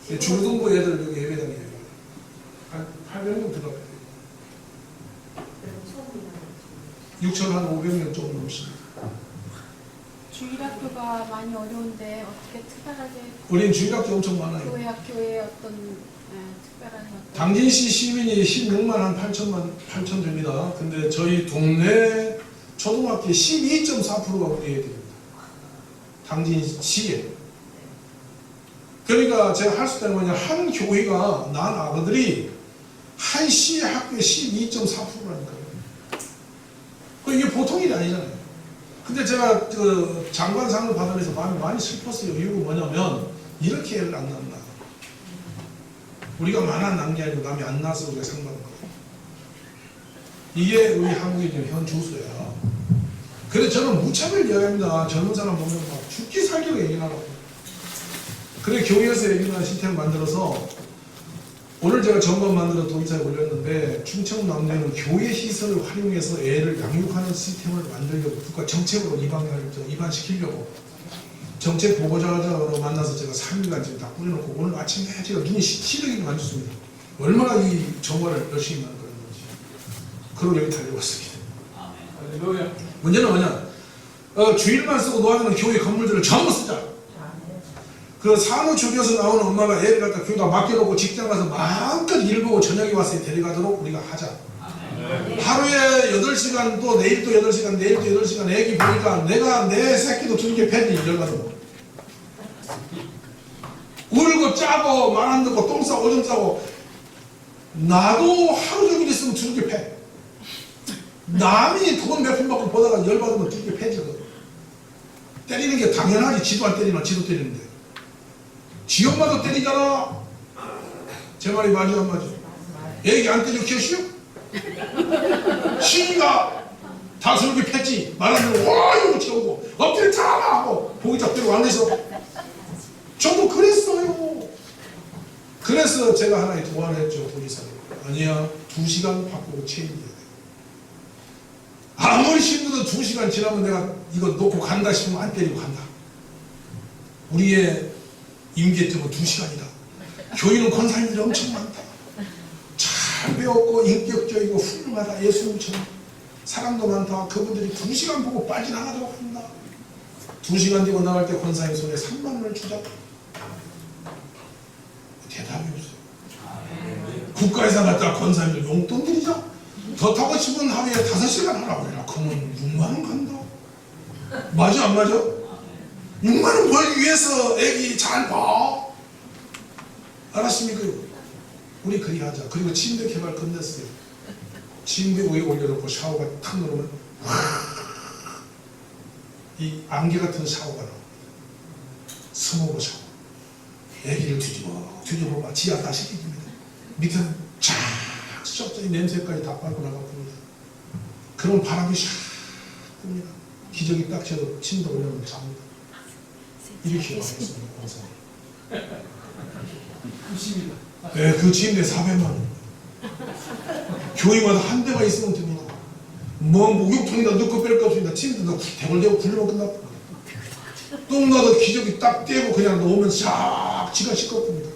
있어요. 중고등부 애들 여기 예배당이에요. 한 800명 들어가야 돼요. 그럼 처음 6,500명 조금 넘습니다. 주일학교가 많이 어려운데 어떻게 특별하게 우리는 주일학교 엄청 많아요. 교회 학교에 어떤 특별한 어떤 당진시 시민이 16만 한 8천 됩니다. 근데 저희 동네 초등학교 12.4%가 우리 애들입니다. 당진시에. 그러니까 제가 할 수 있다는 건 한 교회가 난 아그들이 한 시의 학교의 12.4%라니까요. 이게 보통 일이 아니잖아요. 근데 제가 그 장관상을 받으면서 마음이 많이 슬펐어요. 이유가 뭐냐면 이렇게 애를 안 낳는다. 우리가 많아 낳은 게 아니고 남이 안 낳아서 우리가 상 받은 거예요. 이게 우리 한국의 지금 현 주소야. 그래서 저는 무차별 이야기합니다. 젊은 사람 보면 막 죽기 살기로 얘기하라고. 그래 교회에서 얘기하는 시스템을 만들어서 오늘 제가 점검 만들어 동의사에 올렸는데 충청 남대는 교회 시설을 활용해서 애를 양육하는 시스템을 만들려고 국가 정책으로 입안시키려고 정책 보고자로 만나서 제가 3일간 지금 다 뿌려놓고 오늘 아침에 제가 눈이 시력이 많습니다. 얼마나 이 정보를 열심히 만들었는지. 그리고 여기 달려왔습니다. 할렐루야. 문제는 뭐냐? 주일만 쓰고 놓아주는 교회 건물들을 전부 쓰자. 그 산후조리원에서 나오는 엄마가 애를 갖다 교회다 맡겨놓고 직장 가서 마음껏 일 보고 저녁에 와서 데려가도록 우리가 하자. 하루에 8시간 또 내일 또 8시간 내일 또 8시간 애기 보니까 내가 내 새끼도 2개 패지 열받아. 울고 짜고 말 안 듣고 똥 싸고 오줌 싸고 나도 하루 종일 있으면 2개 패. 남이 돈 몇 푼 받고 보다가 열받으면 2개 패지거든. 때리는 게 당연하지. 지도 안 때리면 지도 때리는데. 지 엄마도 때리잖아. 제 말이 맞아 안 맞아? 애기 안 때리고 키우시오? 시인가 다 저렇게 팼지. 말 안 듣고 와 이러고 채우고 엎드려 잡아 하고 보기 잡대로 앉아서 저도 그랬어요. 그래서 제가 하나의 도안을 했죠. 도리사를. 아니야 2시간 바꾸고 체인해야 돼. 아무리 힘들어도 2시간 지나면 내가 이거 놓고 간다 싶으면 안 때리고 간다. 우리의 임계점은 2시간이다. 교인은 권사님들이 엄청 많다. 잘 배웠고 인격적이고 훌륭하다. 예수님처럼 사랑도 많다. 그분들이 2시간 보고 빠져나가도록 한다. 2시간 뒤고 나갈 때 권사님 손에 3만 원을 주자. 대답이 없어요. 국가에서 갖다 권사님들 용돈 드리자. 더 타고 싶으면 하루에 5시간 하라고 해라. 그러면 6만 원 간다. 맞아 안 맞아? 6만 원 벌기 위해서 애기 잘 봐. 알았습니까? 우리 그리 하자. 그리고 침대 개발 끝냈어요. 침대 위에 올려놓고 샤워가 탁 누르면 이 안개 같은 샤워가 나옵니다. 스모그 샤워. 애기를 뒤집어 봐. 지하 다 씻겨줍니다. 밑에는 쫙 썩적인 냄새까지 다 빨고 나가봅니다. 그럼 바람이 샥 붑니다. 기저귀 딱 채도 침대 올려놓으면 잡니다. 이렇게 하겠습니다. 네, 그 침대 400만 원. 교회마다 한 대가 있으면 됩니다. 뭐 목욕통에다 넣고 뺄 거 없습니다. 침대도 대굴대고 굴리면 끝납니다. 똥 나도 기저귀 딱 떼고 그냥 놓으면 싹 지가 씻겁니다.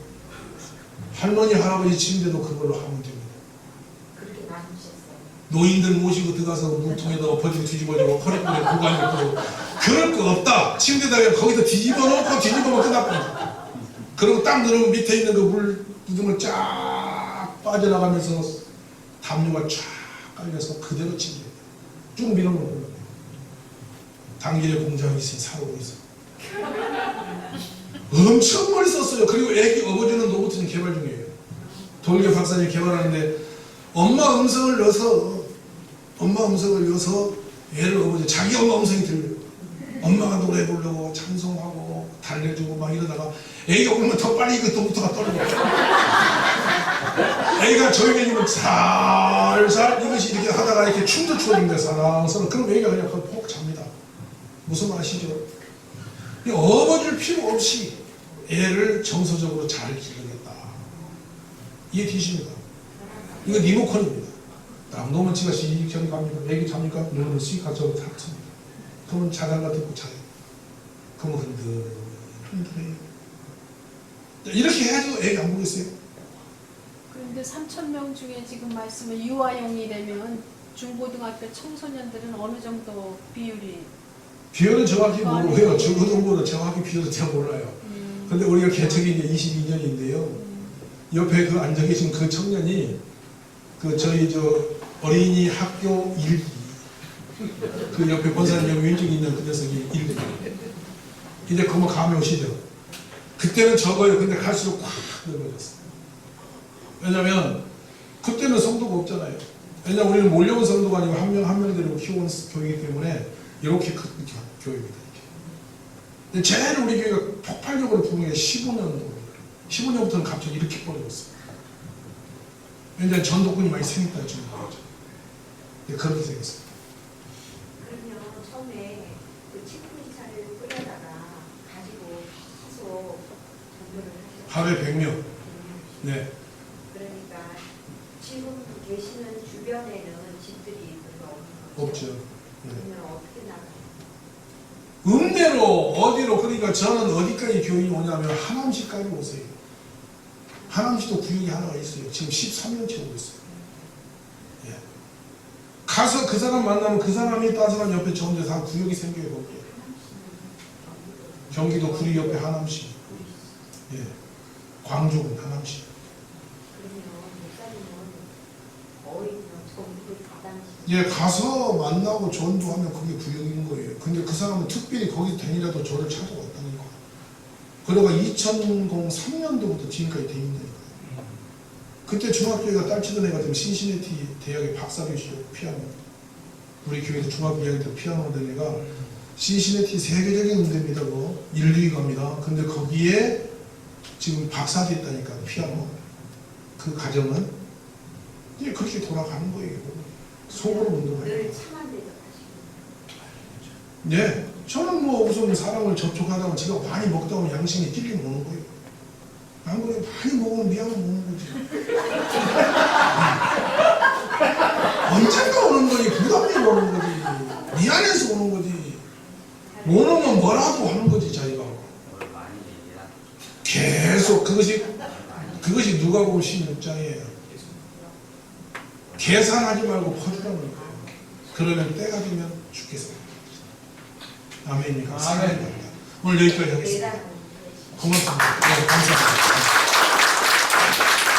할머니 할아버지 침대도 그걸로 하면 됩니다. 그렇게 나누셨어요. 노인들 모시고 들어가서 물통에다 엎어지고 뒤집어지고 허리끈에 고관을 고 그럴 거 없다. 침대에다가 거기다 뒤집어놓고 뒤집어면 끝납니다. 그리고 딱 누르면 밑에 있는 그 물 두둥을 쫙 빠져나가면서 담요가 쫙 깔려서 그대로 침대 쭉 밀어놓는 겁니다. 당길에 공장이 있으니 사오고 있어. 엄청 많이 썼어요. 그리고 애기 업어주는 로봇은 개발 중이에요. 돌개 박사님이 개발하는데 엄마 음성을 넣어서 애를 업어줘. 자기 엄마 음성이 들려요. 엄마가 노래 부르고 찬송하고 달래주고 막 이러다가 애기가 울면 더 빨리 이것부터가 떨리고 애기가 조용해지면 살살 이것이 이렇게 하다가 이렇게 춤도 추어집니다. 사랑스러워. 그럼 애기가 그냥 폭 잡니다. 무슨 말 아시죠? 업어줄 필요 없이 애를 정서적으로 잘 기르겠다. 이게 뒤집니다. 이거 리모컨입니다. 딱 놓으면 지가 시익 갑니다. 애기 잡니까? 누르면 시익 가서 탁 칩니다. 그러면 자다가 듣고 자요. 그러면 흔들흔들해요. 이렇게 해도 애기 안 보겠어요? 그런데 3,000명 중에 지금 말씀은 유아용이 되면 중고등학교 청소년들은 어느 정도 비율이? 비율은 정확히 모르고요. 중고등부는 정확히 비율은 제가 몰라요. 근데 우리가 개척이 이제 22년인데요. 옆에 그 앉아 계신 그 청년이 그 저희 어린이 학교 1기 그 옆에 권사님 왼쪽에 있는 그 녀석이 1기 이제 그만 감이 오시죠. 그때는 적어요. 근데 갈수록 확 넓어졌어요. 왜냐면 그때는 성도가 없잖아요. 왜냐면 우리는 몰려온 성도가 아니고 한 명 한 명 데리고 키워온 교회이기 때문에 이렇게 큰 교회입니다. 근데 제일 우리 교회가 폭발적으로 부흥한 게 15년도. 15년부터는 갑자기 이렇게 벌어졌어요. 왜냐면 전도꾼이 많이 생겼다 지금 나오죠. 그렇게 생겼어요. 그러면 처음에 그 치쿠리차를 끓여다가 가지고 계속 전도를 하셨어요. 하루에 100명. 네. 그러니까 지금 계시는 주변에는 집들이 별로 없는 거죠. 없죠. 네. 그러면 어떻게 나가요? 음대로 어디로 그러니까 저는 어디까지 교인이 오냐면 하남시까지 오세요. 하남시도 구역이 하나가 있어요. 지금 13년째 오고 있어요. 예. 가서 그 사람 만나면 그 사람이 따스한 옆에 저 혼자 다 구역이 생겨요. 거기에. 경기도 구리 옆에 하남시. 예. 광주군 하남시. 그러면 목사님은 거의 그냥 전부를 다 다니시는 예, 가서 만나고 전도하면 그게 구역인 거예요. 근데 그 사람은 특별히 거기 다니라도 저를 찾아왔다는 거예요. 그러가 2003년도부터 지금까지 돼 있는 거예요. 그때 중학교가 딸치던 애가 지금 신시내티 대학의 박사교시고 피아노. 우리 교회에서 중학교 2학년 때 피아노 하던 애가 신시내티 세계적인 음대입니다. 뭐 1, 2위 갑니다. 근데 거기에 지금 박사 됐다니까 피아노. 그 과정은 이제 그렇게 돌아가는 거예요. 속으로 운동해요. 늘 참한 데도 가시고. 예, 저는 뭐 우선 사람을 접촉하다 보면 제가 많이 먹다 보면 양심이 찔리면 오는 거예요. 안 그래 많이 먹으면 미안하면 오는 거지. 언젠가 오는 거지. 부담 때문에 오는 거지. 미안해서 오는 거지. 못 오면 뭐라도 하는 거지 자기가. 계속 그것이 누가 보면 16장이에요. 계산하지 말고 퍼주라는 거예요. 그러면 때가 되면 죽겠어요. 아멘입니까? 아멘. 오늘 여기까지 하겠습니다. 대단한 고맙습니다. 네, 감사합니다.